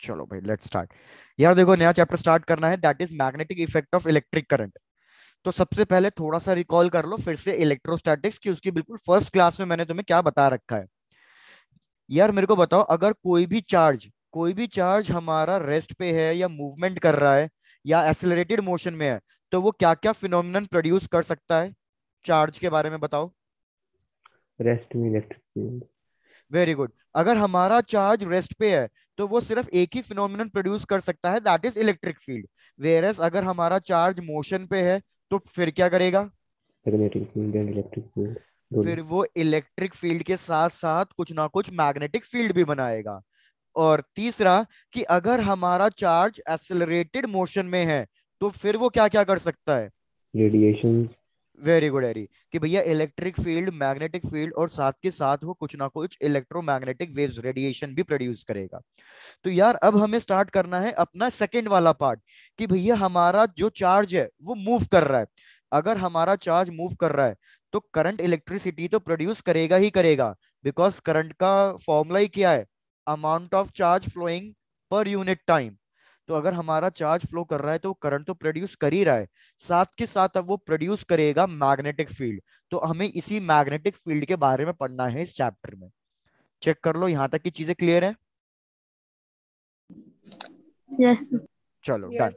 चलो भाई let's start. यार देखो, नया चैप्टर स्टार्ट करना है, that is magnetic effect of electric current. तो सबसे पहले थोड़ा सा रिकॉल कर लो फिर से इलेक्ट्रोस्टैटिक्स की, उसकी बिल्कुल फर्स्ट क्लास में मैंने तुम्हें क्या बता रखा है। यार मेरे को बताओ, अगर कोई भी चार्ज हमारा रेस्ट पे है या मूवमेंट कर रहा है या एक्सेलरेटेड मोशन में है, तो वो क्या क्या फिनोमिनन प्रोड्यूस कर सकता है, चार्ज के बारे में बताओ। रेस्ट में इलेक्ट्रिक फील्ड। Very good. अगर हमारा चार्ज रेस्ट पे है तो वो सिर्फ एक ही फिनोमिनन प्रोड्यूस कर सकता है, that is electric field. Whereas अगर हमारा चार्ज मोशन पे है तो फिर क्या करेगा? Magnetic field and electric field दोनों। फिर वो इलेक्ट्रिक फील्ड के साथ साथ कुछ ना कुछ मैग्नेटिक फील्ड भी बनाएगा। और तीसरा, कि अगर हमारा चार्ज एक्सेलरेटेड मोशन में है तो फिर वो क्या क्या कर सकता है? रेडिएशन। वेरी गुड एरी, कि भैया इलेक्ट्रिक फील्ड, मैग्नेटिक फील्ड और साथ के साथ वो कुछ ना कुछ इलेक्ट्रोमैग्नेटिक वेव्स, रेडिएशन भी प्रोड्यूस करेगा। तो यार अब हमें स्टार्ट करना है अपना सेकंड वाला पार्ट, कि भैया हमारा जो चार्ज है वो मूव कर रहा है। अगर हमारा चार्ज मूव कर रहा है तो करंट इलेक्ट्रिसिटी तो प्रोड्यूस करेगा ही करेगा, बिकॉज करंट का फॉर्मूला ही क्या है? Amount of charge flowing per unit time. तो अगर हमारा चार्ज फ्लो कर रहा है तो करंट तो प्रोड्यूस कर ही रहा है, साथ के साथ अब वो प्रोड्यूस करेगा मैग्नेटिक फील्ड। तो हमें इसी मैग्नेटिक फील्ड के बारे में पढ़ना है इस चैप्टर में। चेक कर लो यहां तक की चीजें क्लियर है? यस। चलो डन।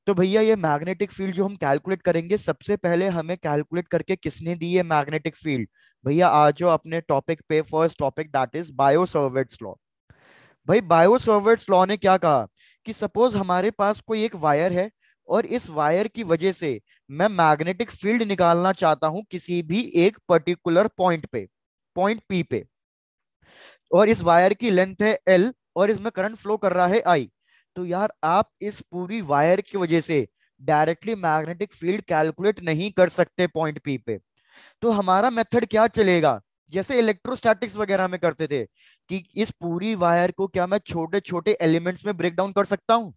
तो भैया ये मैग्नेटिक फील्ड जो हम कैलकुलेट करेंगे, सबसे पहले हमें कैलकुलेट करके किसने दी है मैग्नेटिक फील्ड? भैया आ जाओ अपने टॉपिक पे, first topic that is bio Savart's law. भाई बायो सावर्ट्स लॉ ने क्या कहा, कि सपोज हमारे पास कोई एक वायर है और इस वायर की वजह से मैं मैग्नेटिक फील्ड निकालना चाहता हूं किसी भी एक पर्टिकुलर पॉइंट पे, पॉइंट पी पे। और इस वायर की लेंथ है एल और इसमें करंट फ्लो कर रहा है आई। तो यार आप इस पूरी वायर की वजह से डायरेक्टली मैग्नेटिक फील्ड कैलकुलेट नहीं कर सकते पॉइंट पी पे। तो हमारा मेथड क्या चलेगा, जैसे इलेक्ट्रोस्टैटिक्स वगैरह में करते थे, कि इस पूरी वायर को क्या मैं छोटे छोटे एलिमेंट्स में ब्रेक डाउन कर सकता हूं?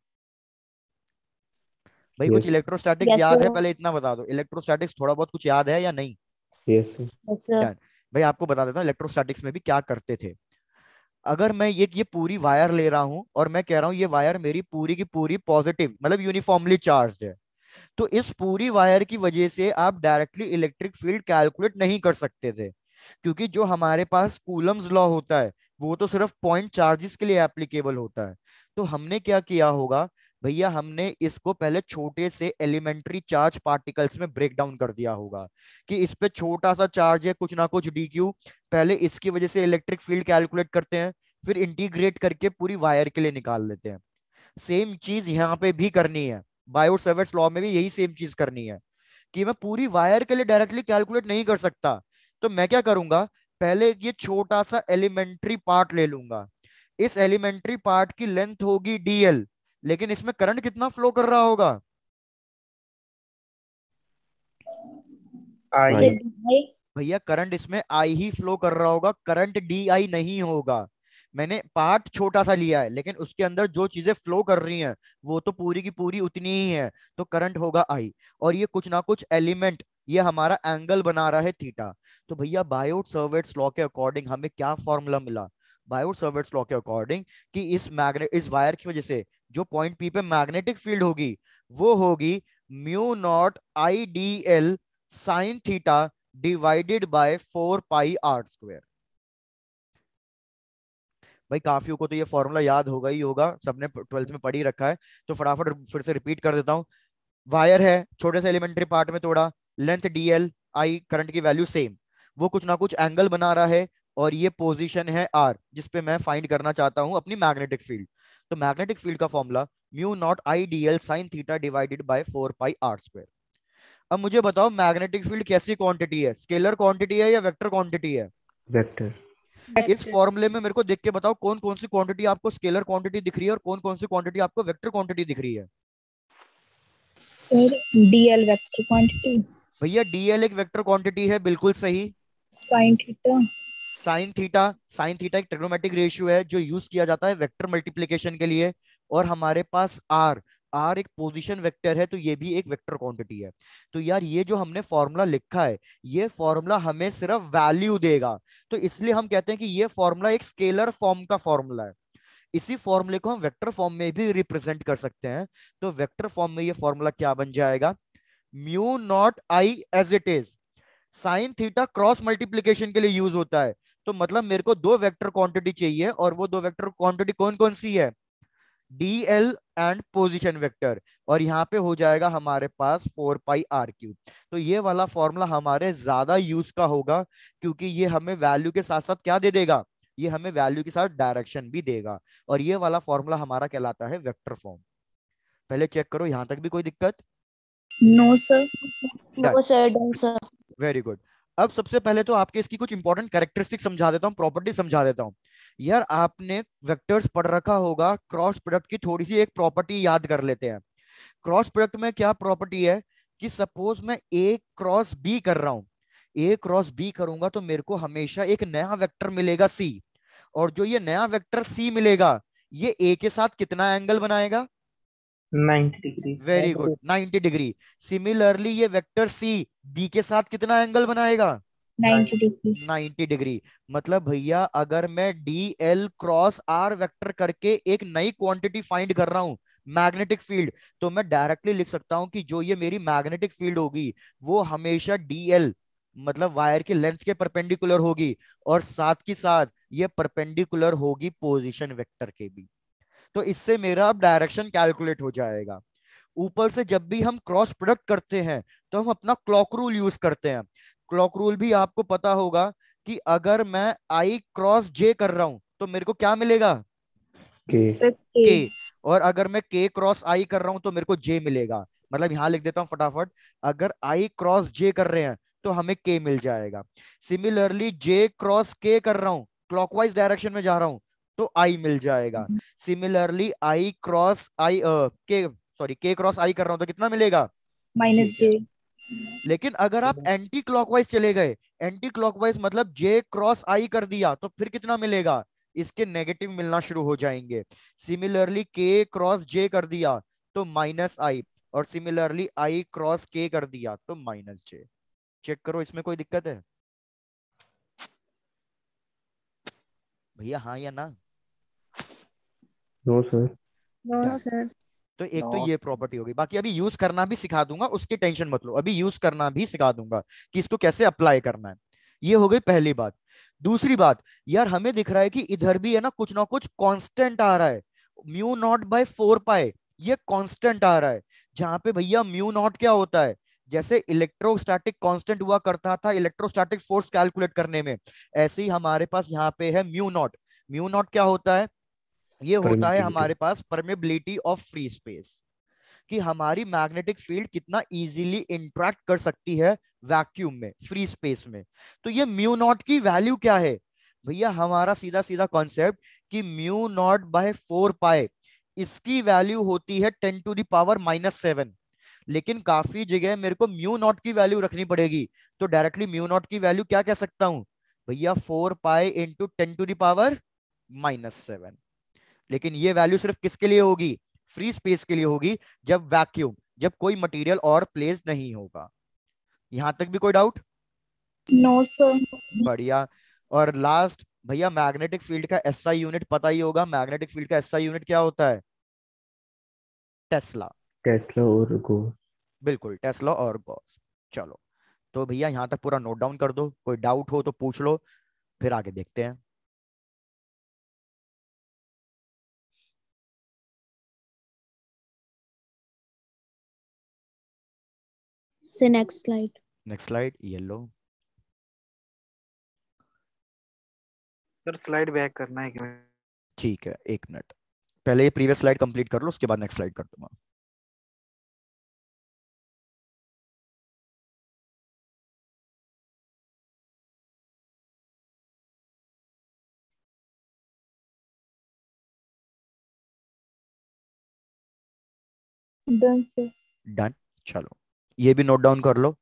भाई कुछ यस। इलेक्ट्रोस्टैटिक्स यस याद है? सर। पहले इतना बता दो, इलेक्ट्रोस्टैटिक्स थोड़ा बहुत कुछ याद है या नहीं? Yes sir. Yes sir. Done. भाई आपको बता देता हूँ इलेक्ट्रोस्टैटिक्स में भी क्या करते थे। अगर मैं ये पूरी वायर ले रहा हूं और मैं कह रहा हूं ये वायर मेरी पूरी की पूरी पॉजिटिव, मतलब यूनिफॉर्मली चार्ज है, तो इस पूरी वायर की वजह से आप डायरेक्टली इलेक्ट्रिक फील्ड कैलकुलेट नहीं कर सकते थे, क्योंकि जो हमारे पास कूलम्स लॉ होता है वो तो सिर्फ पॉइंट चार्जेस के लिए एप्लीकेबल होता है। तो हमने क्या किया होगा, भैया हमने इसको पहले छोटे से एलिमेंट्री चार्ज पार्टिकल्स में ब्रेक डाउन कर दिया होगा, कि इस पे छोटा सा चार्ज है कुछ ना कुछ डी क्यू, पहले इसकी वजह से इलेक्ट्रिक फील्ड कैलकुलेट करते हैं, फिर इंटीग्रेट करके पूरी वायर के लिए निकाल लेते हैं। सेम चीज यहाँ पे भी करनी है, बायो सेवर्ट्स लॉ में भी यही सेम चीज करनी है, कि मैं पूरी वायर के लिए डायरेक्टली कैलकुलेट नहीं कर सकता। तो मैं क्या करूंगा, पहले ये छोटा सा एलिमेंट्री पार्ट ले लूंगा। इस एलिमेंट्री पार्ट की लेंथ होगी डीएल, लेकिन इसमें करंट कितना फ्लो कर रहा होगा? आई। सर भाई। भैया करंट इसमें आई ही फ्लो कर रहा होगा, करंट डी आई नहीं होगा। मैंने पार्ट छोटा सा लिया है लेकिन उसके अंदर जो चीजें फ्लो कर रही हैं वो तो पूरी की पूरी उतनी ही है, तो करंट होगा आई। और ये कुछ ना कुछ एलिमेंट, ये हमारा एंगल बना रहा है थीटा। तो भैया बायोट सर्वेट्स लॉ के अकॉर्डिंग हमें क्या फॉर्मूला मिला? बायोट सर्वेट्स लॉ के अकॉर्डिंग, कि इस वायर की वजह से जो पॉइंट पी पे मैग्नेटिक फील्ड होगी वो होगी mu naught I D L sine theta divided by 4 pi r square. भाई काफियों को तो ये फॉर्मूला याद होगा ही होगा, सबने ट्वेल्थ में पढ़ ही रखा है, तो फटाफट फिर से रिपीट कर देता हूँ। वायर है, छोटे से एलिमेंट्री पार्ट में तोड़ा, लेंथ डीएल, आई करंट की वैल्यू सेम, वो कुछ ना कुछ एंगल बना रहा है, और ये पोजीशन है आर जिसपे मैं फाइंड करना चाहता हूं अपनी मैग्नेटिक फील्ड। तो मैग्नेटिक फील्ड का formula mu naught I D L sine theta divided by 4 pi r square. अब मुझे बताओ मैग्नेटिक फील्ड कैसी क्वांटिटी है, स्केलर क्वांटिटी है या वेक्टर क्वांटिटी है? वेक्टर। इस फॉर्मूले में मेरे को देख के बताओ कौन कौन सी क्वांटिटी आपको स्केलर क्वांटिटी दिख रही है और कौन कौन सी क्वांटिटी आपको वेक्टर क्वांटिटी दिख रही है? Sir DL vector quantity. भैया डीएल एक वेक्टर क्वांटिटी है, बिल्कुल सही। Sine theta. साइन थीटा एक ट्रिग्नोमेट्रिक रेशियो है जो यूज किया जाता है वेक्टर मल्टीप्लिकेशन के लिए। और हमारे पास आर, आर एक पोजीशन वेक्टर है, तो ये भी एक वेक्टर क्वांटिटी है। तो यार ये जो हमने फॉर्मूला लिखा है, ये फॉर्मूला हमें सिर्फ वैल्यू देगा, तो इसलिए हम कहते हैं कि ये फॉर्मूला एक स्केलर फॉर्म का फॉर्मूला है। इसी फॉर्मूले को हम वेक्टर फॉर्म में भी रिप्रेजेंट कर सकते हैं। तो वेक्टर फॉर्म में ये फॉर्मूला क्या बन जाएगा, mu naught I as it is, sine theta cross multiplication के लिए यूज होता है। तो मतलब मेरे को दो वेक्टर क्वांटिटी चाहिए, और वो दो वेक्टर क्वांटिटी कौन कौन सी है, dl एंड पोजीशन वेक्टर, और यहाँ पे हो जाएगा हमारे पास 4 पाई r क्यूब। तो ये वाला फॉर्मूला हमारे ज्यादा यूज का होगा, क्योंकि ये हमें वैल्यू के साथ साथ क्या दे देगा, ये हमें वैल्यू के साथ डायरेक्शन भी देगा। और ये वाला फॉर्मूला हमारा कहलाता है वेक्टर फॉर्म। पहले चेक करो यहां तक भी कोई दिक्कत। No, sir. Done, No, sir. Done, sir. Very good. अब सबसे पहले तो आपके इसकी कुछ इंपॉर्टेंट कैरेक्टरिस्टिक समझा देता हूँ, प्रॉपर्टी समझा देता हूँ। यार आपने वेक्टर्स पढ़ रखा होगा, क्रॉस प्रोडक्ट की थोड़ी सी एक प्रॉपर्टी याद कर लेते हैं। क्रॉस प्रोडक्ट में क्या प्रॉपर्टी है कि सपोज मैं ए क्रॉस बी कर रहा हूं, ए क्रॉस बी करूंगा तो मेरे को हमेशा एक नया वेक्टर मिलेगा सी, और जो ये नया वेक्टर सी मिलेगा ये ए के साथ कितना एंगल बनाएगा, 90 degree. Very good, 90 degree. Similarly ये वेक्टर सी बी के साथ कितना एंगल बनाएगा, 90 degree. 90 डिग्री। मतलब भैया अगर मैं D L cross R vector करके एक नई क्वांटिटी फाइंड कर रहा हूं, मैग्नेटिक फील्ड, तो मैं डायरेक्टली लिख सकता हूं कि जो ये मेरी मैग्नेटिक फील्ड होगी वो हमेशा डी एल मतलब वायर के लेंथ के परपेंडिकुलर होगी, और साथ की साथ ये परपेंडिकुलर होगी पोजीशन वेक्टर के भी। तो इससे मेरा अब डायरेक्शन कैलकुलेट हो जाएगा। ऊपर से जब भी हम क्रॉस प्रोडक्ट करते हैं तो हम अपना क्लॉक रूल यूज करते हैं। क्लॉक रूल भी आपको पता होगा कि अगर मैं आई क्रॉस जे कर रहा हूं तो मेरे को क्या मिलेगा, के Sir, के। K. और अगर मैं के क्रॉस आई कर रहा हूं तो मेरे को जे मिलेगा। मतलब यहां लिख देता हूं फटाफट, अगर आई क्रॉस जे कर रहे हैं तो हमें के मिल जाएगा। सिमिलरली जे क्रॉस के कर रहा हूं, क्लॉकवाइज डायरेक्शन में जा रहा हूं, तो आई मिल जाएगा। सिमिलरली आई क्रॉस आई के सॉरी के क्रॉस आई कर रहा हूं तो कितना मिलेगा, Minus ये। J. लेकिन अगर आप एंटी क्लॉकवाइज चले गए, एंटी क्लॉकवाइज मतलब जे क्रॉस आई कर दिया, तो फिर कितना मिलेगा, इसके नेगेटिव मिलना शुरू हो जाएंगे। सिमिलरली के क्रॉस जे कर दिया तो माइनस आई, और सिमिलरली आई क्रॉस के कर दिया तो माइनस जे। चेक करो इसमें कोई दिक्कत है भैया, हाँ या ना। No sir. No, done. sir. तो एक तो नॉट। ये प्रॉपर्टी होगी, बाकी अभी यूज करना भी सिखा दूंगा, उसकी टेंशन मत लो, अभी यूज करना भी सिखा दूंगा कि इसको कैसे अप्लाई करना है। ये हो गई पहली बात। दूसरी बात, यार हमें दिख रहा है कि इधर भी है ना कुछ कांस्टेंट आ रहा है, म्यू नॉट बाय 4 पाई, ये कांस्टेंट आ रहा है। जहां पे भैया म्यू नॉट क्या होता है, जैसे इलेक्ट्रोस्टैटिक कांस्टेंट हुआ करता था इलेक्ट्रोस्टैटिक फोर्स कैलकुलेट करने में, ऐसे ही हमारे पास यहाँ पे है म्यू नॉट। म्यू नॉट क्या होता है, ये होता है परमिटिविटी। हमारे पास परमेबिलिटी ऑफ फ्री स्पेस, कि हमारी मैग्नेटिक फील्ड कितना इजीली इंटरेक्ट कर सकती है वैक्यूम में, फ्री स्पेस में। तो ये म्यू नॉट की वैल्यू क्या है भैया, हमारा सीधा सीधा कॉन्सेप्ट कि म्यू नॉट बाय 4 पाई, इसकी वैल्यू होती है 10⁻⁻⁷। लेकिन काफी जगह मेरे को म्यू नॉट की वैल्यू रखनी पड़ेगी, तो डायरेक्टली म्यू नॉट की वैल्यू क्या कह सकता हूं भैया, 4 पाई इंटू 10⁻⁻⁷। लेकिन ये वैल्यू सिर्फ किसके लिए होगी, फ्री स्पेस के लिए होगी, जब वैक्यूम, जब कोई मटेरियल और प्लेस नहीं होगा। यहां तक भी कोई डाउट, No, sir. बढ़िया। और लास्ट भैया, मैग्नेटिक फील्ड का एसआई यूनिट पता ही होगा, मैग्नेटिक फील्ड का एसआई यूनिट क्या होता है, टेस्ला। टेस्ला और गो। बिल्कुल, टेस्ला और गॉस। चलो, तो भैया यहां तक पूरा नोट डाउन कर दो, कोई डाउट हो तो पूछ लो, फिर आगे देखते हैं। Say next slide. Next slide, ये लो। सर स्लाइड बैक करना है कि ठीक है, एक मिनट, पहले ये प्रीवियस स्लाइड कंप्लीट कर लो, उसके बाद नेक्स्ट स्लाइड कर दूंगा। Done, sir. डन। चलो, ये भी नोट डाउन कर लो।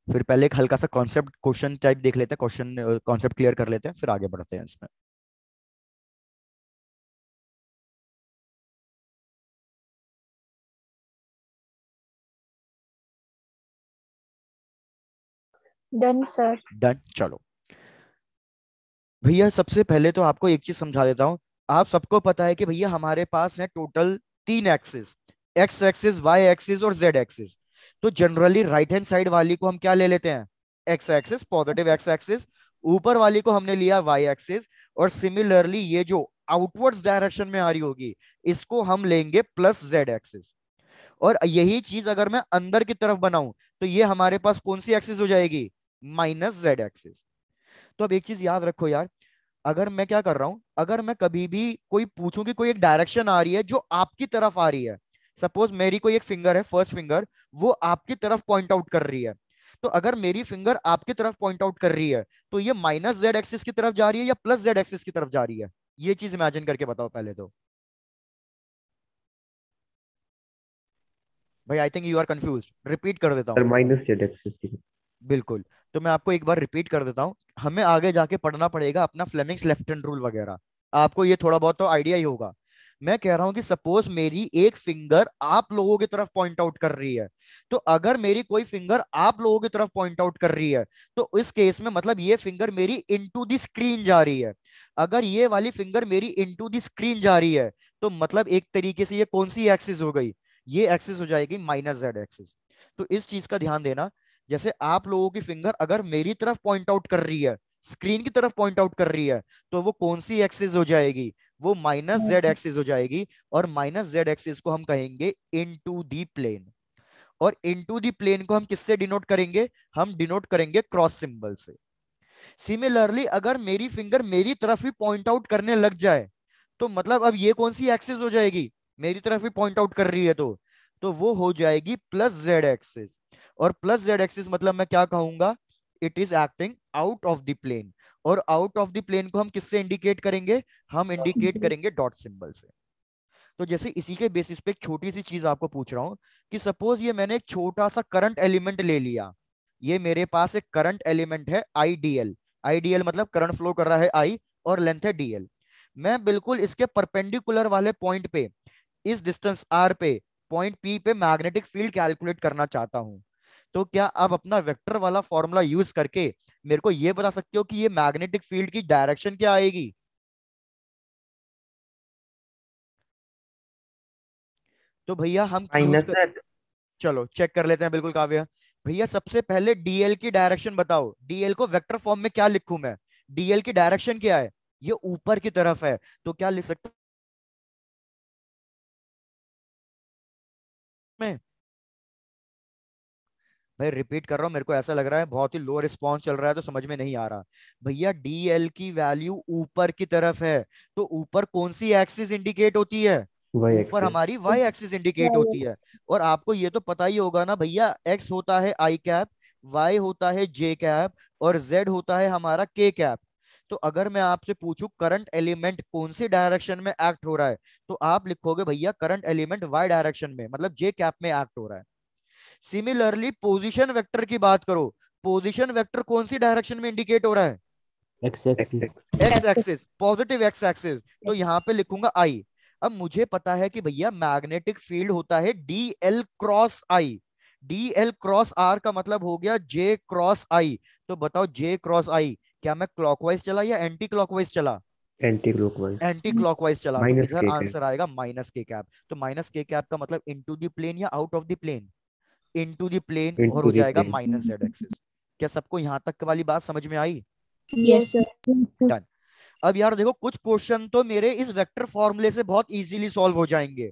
फिर पहले एक हल्का सा कॉन्सेप्ट क्वेश्चन टाइप देख लेते हैं, क्वेश्चन कॉन्सेप्ट क्लियर कर लेते हैं, फिर आगे बढ़ते हैं इसमें। Done, sir. डन। चलो भैया, सबसे पहले तो आपको एक चीज समझा देता हूँ। आप सबको पता है कि भैया हमारे पास है total 3 axis, X axis, Y axis और जेड एक्सिस। तो जनरली राइट हैंड साइड वाली को हम क्या ले लेते हैं, X axis, positive X axis. ऊपर वाली को हमने लिया वाई एक्सिस। और सिमिलरली ये जो आउटवर्ड्स डायरेक्शन में आ रही होगी इसको हम लेंगे प्लस जेड एक्सिस। और यही चीज अगर मैं अंदर की तरफ बनाऊं तो ये हमारे पास कौन सी एक्सिस हो जाएगी, माइनस जेड एक्सिस। तो अब एक चीज याद रखो यार, अगर मैं क्या कर रहा हूं, अगर मैं कभी भी कोई पूछूं कि कोई एक डायरेक्शन आ रही है जो आपकी तरफ आ रही है, सपोज मेरी कोई एक फिंगर है, फर्स्ट फिंगर, वो आपकी तरफ पॉइंट आउट कर रही है। तो अगर मेरी फिंगर आपकी तरफ पॉइंट आउट कर रही है तो ये माइनस जेड एक्सिस की तरफ जा रही है या प्लस जेड एक्सिस की तरफ जा रही है, ये चीज इमेजिन करके बताओ पहले तो। भाई I think you are confuse, repeat कर देता सर हूँ। Minus Z axis. बिल्कुल। तो मैं आपको एक बार रिपीट कर देता हूँ, हमें आगे जाके पढ़ना पड़ेगा अपना फ्लेमिंग्स लेफ्ट हैंड रूल वगैरह, आपको ये थोड़ा बहुत तो आइडिया ही होगा। मैं कह रहा हूं कि सपोज मेरी एक फिंगर आप लोगों की तरफ पॉइंट आउट कर रही है। तो अगर मेरी कोई फिंगर आप लोगों की तरफ पॉइंट आउट कर रही है तो इस केस में मतलब ये फिंगर मेरी इनटू द स्क्रीन जा रही है। अगर ये वाली फिंगर मेरी इनटू द स्क्रीन जा रही है तो मतलब एक तरीके से ये कौन सी एक्सिस हो गई, ये एक्सिस हो जाएगी माइनस जेड एक्सिस। तो इस चीज का ध्यान देना, जैसे आप लोगों की फिंगर अगर मेरी तरफ पॉइंट आउट कर रही है, स्क्रीन की तरफ पॉइंट आउट कर रही है, तो वो कौन सी एक्सिस हो जाएगी, वो माइनस जेड एक्सिस हो जाएगी। और माइनस जेड एक्सिस को हम कहेंगे इनटू दी प्लेन। और इनटू दी प्लेन को हम किससे डिनोट करेंगे, हम डिनोट करेंगे क्रॉस सिंबल से। सिमिलरली अगर मेरी फिंगर मेरी तरफ ही पॉइंट आउट करने लग जाए तो मतलब अब ये कौन सी एक्सिस हो जाएगी, मेरी तरफ ही पॉइंट आउट कर रही है तो वो हो जाएगी प्लस जेड एक्सिस। और प्लस जेड एक्सिस मतलब मैं क्या कहूंगा, it is acting out of the plane. और आउट ऑफ द प्लेन को हम किससे इंडिकेट करेंगे, हम इंडिकेट करेंगे डॉट सिंबल से। तो जैसे इसी के बेसिस पे एक छोटी सी चीज आपको पूछ रहा हूं कि सपोज ये मैंने एक छोटा सा करंट एलिमेंट ले लिया, ये मेरे पास एक करंट एलिमेंट है आईडीएल। आईडीएल मतलब करंट फ्लो कर रहा है आई और लेंथ है डीएल। मैं बिल्कुल इसके परपेंडिकुलर वाले पॉइंट पे, इस डिस्टेंस आर पे, पॉइंट पी पे मैग्नेटिक फील्ड कैलकुलेट करना चाहता हूं। तो क्या आप अपना वेक्टर वाला फॉर्मूला यूज करके मेरे को ये बता सकते हो कि ये मैग्नेटिक फील्ड की डायरेक्शन क्या आएगी। तो भैया हम यूज माइनस कर, जेड। चलो चेक कर लेते हैं, बिल्कुल काव्य। भैया सबसे पहले डीएल की डायरेक्शन बताओ, डीएल को वेक्टर फॉर्म में क्या लिखूं मैं, डीएल की डायरेक्शन क्या है, ये ऊपर की तरफ है, तो क्या लिख सकता हूं मैं। भाई रिपीट कर रहा हूं, मेरे को ऐसा लग रहा है बहुत ही लो रिस्पॉन्स चल रहा है तो समझ में नहीं आ रहा। भैया डीएल की वैल्यू ऊपर की तरफ है, तो ऊपर कौन सी एक्सिस इंडिकेट होती है, वाई ऊपर एक्सिस। हमारी वाई एक्सिस इंडिकेट होती है। और आपको ये तो पता ही होगा ना भैया, एक्स होता है आई कैप, वाई होता है जे कैप, और जेड होता है हमारा के कैप। तो अगर मैं आपसे पूछूं करंट एलिमेंट कौन सी डायरेक्शन में एक्ट हो रहा है, तो आप लिखोगे भैया करंट एलिमेंट वाई डायरेक्शन में, मतलब जे कैप में एक्ट हो रहा है। सिमिलरली पोजीशन वेक्टर की बात करो, पोजीशन वेक्टर कौन सी डायरेक्शन में इंडिकेट हो रहा है, x axis. X axis, positive X axis. तो यहां पे लिखूंगा आई। अब मुझे पता है कि भैया मैग्नेटिक फील्ड होता है D L cross I, D L cross R का मतलब हो गया जे क्रॉस आई। तो बताओ जे क्रॉस आई, क्या मैं क्लॉकवाइज चला या एंटी क्लॉकवाइज चला, एंटी क्लॉकवाइज। एंटी क्लॉकवाइज चला, तो माइनस इधर के आंसर आएगा माइनस के कैप। तो माइनस के कैप का मतलब इनटू द प्लेन या out of the plane, into the plane, और इनटू हो द जाएगा प्लेन। Minus Z axis. क्या सबको यहां तक वाली बात समझ में आई। Yes, sir. डन। अब यार देखो कुछ क्वेश्चन तो मेरे इस वेक्टर फॉर्मूले से बहुत इजीली सॉल्व हो जाएंगे,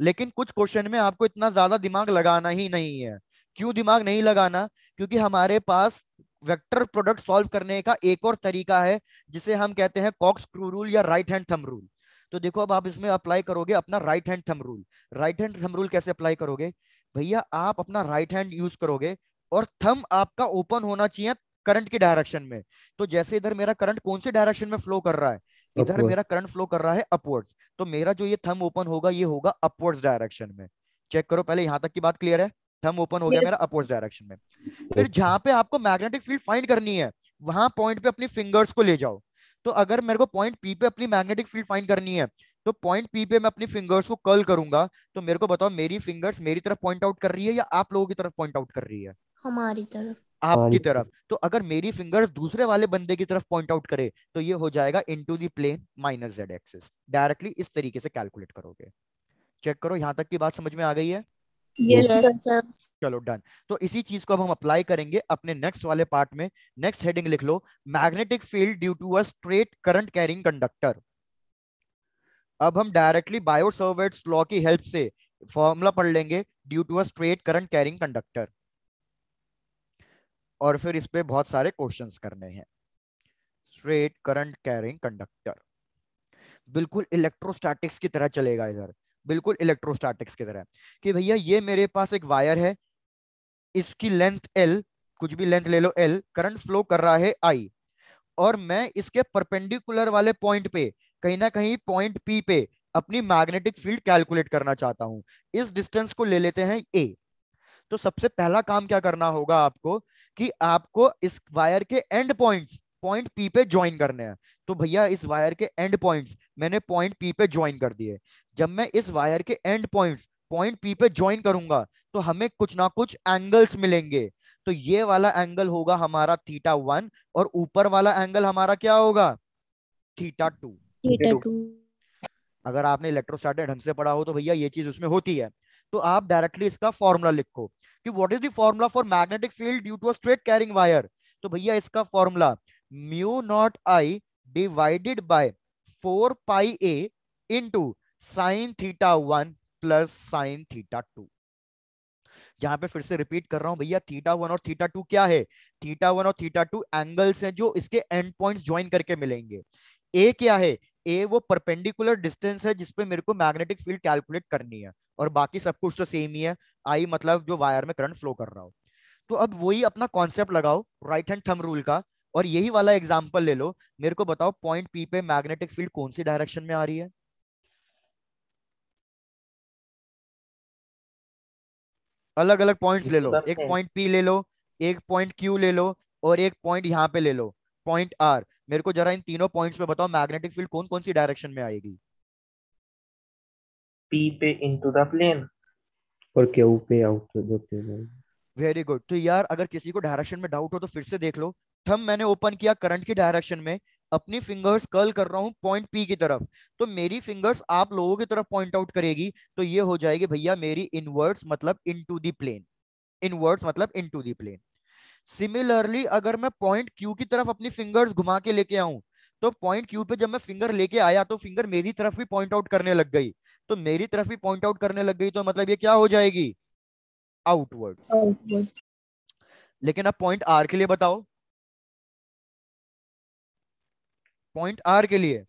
लेकिन कुछ क्वेश्चन में आपको इतना ज्यादा दिमाग लगाना ही नहीं है। क्यों दिमाग नहीं लगाना, क्योंकि हमारे पास वेक्टर प्रोडक्ट सॉल्व करने का एक और तरीका है जिसे हम कहते हैं कॉक्स स्क्रू रूल या राइट हैंड थंब रूल। तो देखो अब आप इसमें अप्लाई करोगे अपना right hand thumb rule. Right hand thumb rule कैसे अप्लाई करोगे, भैया आप अपना राइट हैंड यूज करोगे और थंब आपका ओपन होना चाहिए करंट की डायरेक्शन में। तो जैसे इधर मेरा करंट कौन सी डायरेक्शन में फ्लो कर रहा है, इधर अपवर्ड। मेरा करंट फ्लो कर रहा है अपवर्ड्स, तो मेरा जो ये थंब ओपन होगा ये होगा अपवर्ड्स डायरेक्शन में। चेक करो पहले, यहां तक की बात क्लियर है, थंब ओपन हो गया Yes. मेरा अपवर्ड्स डायरेक्शन में। फिर जहां पे आपको मैग्नेटिक फील्ड फाइंड करनी है वहां पॉइंट पे अपनी फिंगर्स को ले जाओ। तो अगर मेरे को पॉइंट पी पे अपनी मैग्नेटिक फील्ड फाइंड करनी है तो पॉइंट पी पे मैं अपनी फिंगर्स को कर्ल करूंगा। तो मेरे को बताओ मेरी फिंगर्स मेरी तरफ पॉइंट आउट कर रही है या आप लोगों की तरफ पॉइंट आउट कर रही है, हमारी तरफ। आपकी तरफ। तो अगर मेरी फिंगर्स दूसरे वाले बंदे की तरफ पॉइंट आउट करे तो ये हो जाएगा into the plane minus Z axis. Directly इस तरीके से कैलकुलेट करोगे। चेक करो यहां तक की बात समझ में आ गई है? Yes, Yes. sir. चलो डन। तो इसी चीज को अब हम अप्लाई करेंगे अपने नेक्स्ट वाले पार्ट में। नेक्स्ट हेडिंग लिख लो, magnetic field due to a straight current carrying conductor. अब हम डायरेक्टली बायो सावर्ट्स लॉ की हेल्प से फॉर्मूला पढ़ लेंगे due to a straight current carrying conductor, और फिर इस पे बहुत सारे क्वेश्चंस करने हैं। स्ट्रेट करंट कैरिंग कंडक्टर बिल्कुल इलेक्ट्रोस्टैटिक्स की तरह चलेगा इधर, बिल्कुल इलेक्ट्रोस्टैटिक्स की तरह कि भैया ये मेरे पास एक वायर है, इसकी लेंथ L, कुछ भी लेंथ ले लो L, करंट फ्लो कर रहा है I, और मैं इसके परपेंडिकुलर वाले पॉइंट पे कहीं ना कहीं पॉइंट P पे अपनी मैग्नेटिक फील्ड कैलकुलेट करना चाहता हूं। इस डिस्टेंस को ले लेते हैं A। तो सबसे पहला काम क्या करना होगा आपको कि आपको इस वायर के एंड पॉइंट्स पॉइंट पी पे ज्वाइन करने हैं। तो भैया इस वायर के एंड पॉइंट्स मैंने पॉइंट पी पे ज्वाइन कर दिए। जब मैं इस वायर के एंड पॉइंट्स पॉइंट पी पे ज्वाइन करूंगा तो हमें कुछ ना कुछ एंगल्स मिलेंगे। तो ये वाला एंगल होगा हमारा θ1, और ऊपर वाला एंगल हमारा क्या होगा, θ2। Theta 2. अगर आपने इलेक्ट्रोस्टैटिक ढंग से पढ़ा हो तो भैया ये चीज उसमें होती है। तो आप डायरेक्टली इसका फॉर्मूला लिखो कि what is the formula for magnetic field due to a straight carrying wire. तो भैया इसका formula mu naught I divided by 4 pi A into sine θ1 plus sine θ2। जहां पे फिर से रिपीट कर रहा हूं भैया, θ1 और θ2 क्या है, θ1 और θ2 एंगल्स हैं जो इसके एंड पॉइंट्स ज्वाइन करके मिलेंगे। ए क्या है, ए वो परपेंडिकुलर डिस्टेंस है जिसपे मेरे को मैग्नेटिक फील्ड कैलकुलेट करनी है, और बाकी सब कुछ तो सेम ही है। आई मतलब जो वायर में करंट फ्लो कर रहा हो। तो अब वही अपना कॉन्सेप्ट लगाओ राइट हैंड थंब रूल का, और यही वाला एग्जांपल ले लो। मेरे को बताओ पॉइंट पी पे मैग्नेटिक फील्ड कौन सी डायरेक्शन में आ रही है? अलग अलग पॉइंट्स ले Into लो, the एक plane. पॉइंट पी ले लो, एक पॉइंट क्यू ले लो, और एक पॉइंट यहाँ पे ले लो, पॉइंट आर। मेरे को जरा इन तीनों पॉइंट्स पे बताओ मैग्नेटिक फील्ड कौन कौन सी डायरेक्शन में आएगी? P पे into the plane. और Q पे आउट जो plane है। Very good. तो यार अगर किसी को डायरेक्शन में डाउट हो तो फिर से देख लो। थंब मैंने ओपन किया करंट की डायरेक्शन में, अपनी फिंगर्स कर्ल कर रहा हूं पॉइंट पी की तरफ, तो मेरी फिंगर्स आप लोगों की तरफ पॉइंट आउट करेगी। तो ये हो जाएगी भैया मेरी इनवर्ट्स मतलब इनटू द प्लेन, इनवर्ट्स मतलब इनटू द प्लेन। सिमिलरली अगर मैं पॉइंट क्यू की तरफ अपनी फिंगर्स घुमा के लेके आऊं, तो पॉइंट क्यू पे जब मैं फिंगर लेके आया तो फिंगर मेरी तरफ भी पॉइंट आउट करने लग गई। तो मेरी तरफ भी पॉइंट आउट करने लग गई तो मतलब ये क्या हो जाएगी, आउटवर्ड्स। Outward. लेकिन अब पॉइंट आर के लिए बताओ, पॉइंट आर के लिए।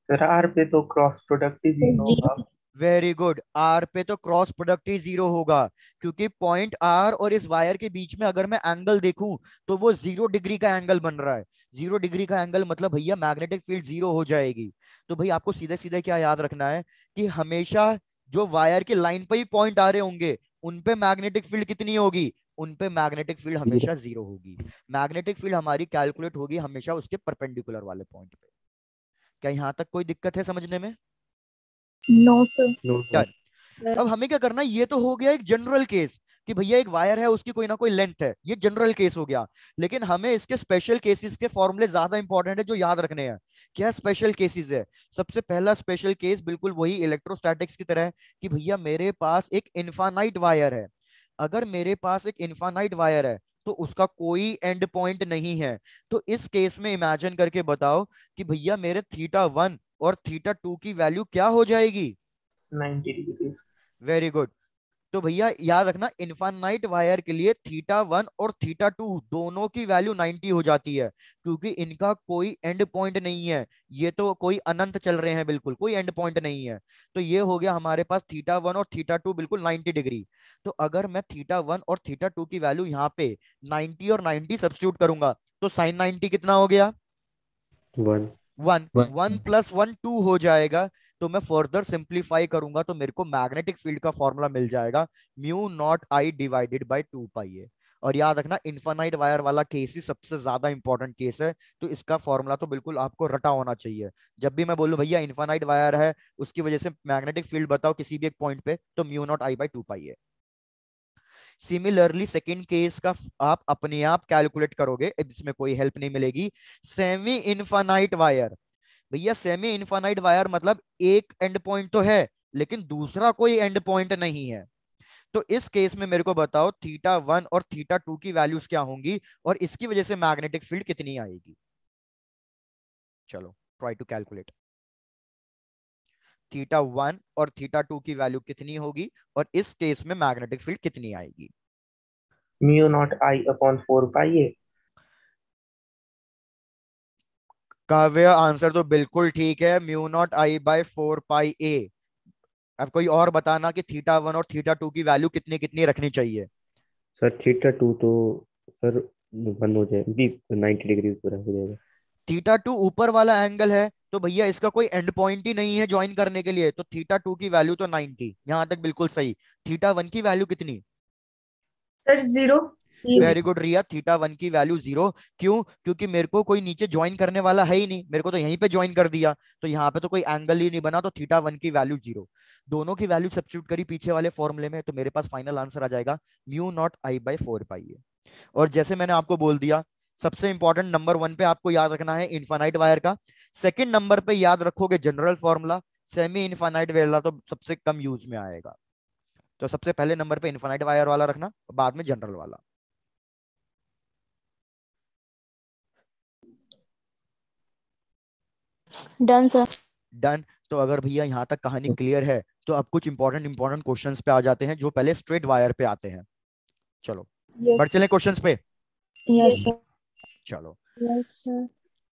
सर R पे तो क्रॉस प्रोडक्ट ही जीरो होगा। Zero. वेरी गुड, आर पे तो क्रॉस प्रोडक्ट ही जीरो होगा, क्योंकि पॉइंट आर और इस वायर के बीच में अगर मैं एंगल देखूं तो वो 0 डिग्री का एंगल बन रहा है। 0 डिग्री का एंगल मतलब भैया मैग्नेटिक फील्ड जीरो हो जाएगी। तो भाई आपको सीधे सीधे क्या याद रखना है कि हमेशा जो वायर की लाइन पे ही पॉइंट आ रहे होंगे उन पे मैग्नेटिक फील्ड कितनी होगी, उन पे मैग्नेटिक फील्ड हमेशा जीरो होगी। मैग्नेटिक फील्ड हमारी कैलकुलेट होगी हमेशा उसके परपेंडिकुलर वाले पॉइंट पे। क्या यहां तक कोई दिक्कत है समझने में? No, sir. No done. Sir. अब हमें क्या करना है, ये तो हो गया एक जनरल केस कि भैया एक वायर है उसकी कोई ना कोई लेंथ है, ये जनरल केस हो गया। लेकिन हमें इसके स्पेशल केसेस के फॉर्मूले ज्यादा इंपॉर्टेंट है जो याद रखने हैं। क्या स्पेशल केसेस है? सबसे पहला स्पेशल केस बिल्कुल वही इलेक्ट्रोस्टैटिक्स की तरह है कि भैया मेरे पास एक इनफानाइट वायर है। अगर मेरे पास एक इनफानाइट वायर है तो उसका कोई एंड पॉइंट नहीं है। तो इस केस में इमेजिन करके बताओ कि भैया मेरे θ1 और θ2 की वैल्यू क्या हो जाएगी? 90 डिग्री। Very good. तो भैया याद रखना इनफाइनाइट वायर के लिए θ1 और θ2 दोनों की वैल्यू 90 हो जाती है, क्योंकि इनका कोई एंड पॉइंट नहीं है। ये तो कोई अनंत चल रहे हैं, बिल्कुल कोई एंड पॉइंट नहीं है। तो ये हो गया हमारे पास θ1 और θ2 बिल्कुल 90 डिग्री। तो अगर मैं θ1 और θ2 की वैल्यू यहाँ पे 90 और 90 सब्स्टिट्यूट करूंगा तो साइन 90 कितना हो गया, 1 वन। 1 + 1 2 हो जाएगा। तो मैं फर्दर सिंप्लीफाई करूंगा तो मेरे को मैग्नेटिक फील्ड का फॉर्मूला मिल जाएगा mu naught I divided by 2 पाई ए। और याद रखना इनफाइनाइट वायर वाला केस ही सबसे ज्यादा इंपॉर्टेंट केस है। तो इसका फॉर्मूला तो बिल्कुल आपको रटा होना चाहिए। जब भी मैं बोलूं भैया इनफाइनाइट वायर है उसकी वजह से मैग्नेटिक फील्ड बताओ किसी भी एक पॉइंट पे, तो म्यू नॉट आई बाय 2 पाई ए। सिमिलरली सेकंड केस का आप अपने आप कैलकुलेट करोगे, इसमें कोई हेल्प नहीं मिलेगी। सेमी इनफाइनाइट वायर, भैया सेमी इनफाइनाइट वायर मतलब एक एंड पॉइंट तो है लेकिन दूसरा कोई एंड पॉइंट नहीं है। तो इस केस में मेरे को बताओ थीटा वन और थीटा टू की वैल्यूज क्या होंगी और इसकी वजह से मैग्नेटिक फील्ड कितनी आएगी। चलो try to calculate. Theta one और थीटा टू की वैल्यू कितनी होगी और इस केस में मैग्नेटिक फील्ड कितनी आएगी। Mu naught I upon 4 pi ए। काव्य आंसर तो बिल्कुल ठीक है, म्यू नॉट आई बाय 4 पाई ए। अब कोई और बताना कि थीटा वन और थीटा टू की वैल्यू कितनी कितनी रखनी चाहिए। सर थीटा टू तो सर 1 हो जाए भी 90 डिग्री पूरा हो जाएगा। थीटा टू ऊपर वाला एंगल है तो भैया इसका कोई एंड पॉइंट ही नहीं है ज्वाइन करने के लिए, तो थीटा टू की वैल्यू तो 90, यहां तक बिल्कुल सही। थीटा वन की वैल्यू कितनी। सर 0। वेरी गुड रिया, थीटा वन की वैल्यू 0। क्यों, क्योंकि मेरे को कोई नीचे ज्वाइन करने वाला है ही नहीं, मेरे को तो यहीं पे ज्वाइन कर दिया, तो यहाँ पे तो कोई एंगल ही नहीं बना, तो थीटा वन की वैल्यू 0। दोनों की वैल्यू सब्स्टिट्यूट करी पीछे वाले फॉर्मूले में, तो मेरे पास फाइनल आंसर आ जाएगा mu naught I by 4 pi ए। और जैसे मैंने आपको बोल दिया, सबसे इंपॉर्टेंट नंबर वन पे आपको याद रखना है इनफाइनाइट वायर का। सेकंड नंबर पे याद रखोगे जनरल फॉर्मूला, सेमी इनफाइनाइट वाला तो सबसे कम यूज में आएगा। तो सबसे पहले नंबर पे इनफाइनाइट वायर वाला रखना, बाद में जनरल वाला। Done sir. डन। तो अगर भैया यहाँ तक कहानी क्लियर है तो अब कुछ इंपॉर्टेंट इंपॉर्टेंट क्वेश्चंस पे आ जाते हैं जो पहले स्ट्रेट वायर पे आते हैं। चलो बढ़ यस चले क्वेश्चंस पे। Yes sir. चलो यस सर।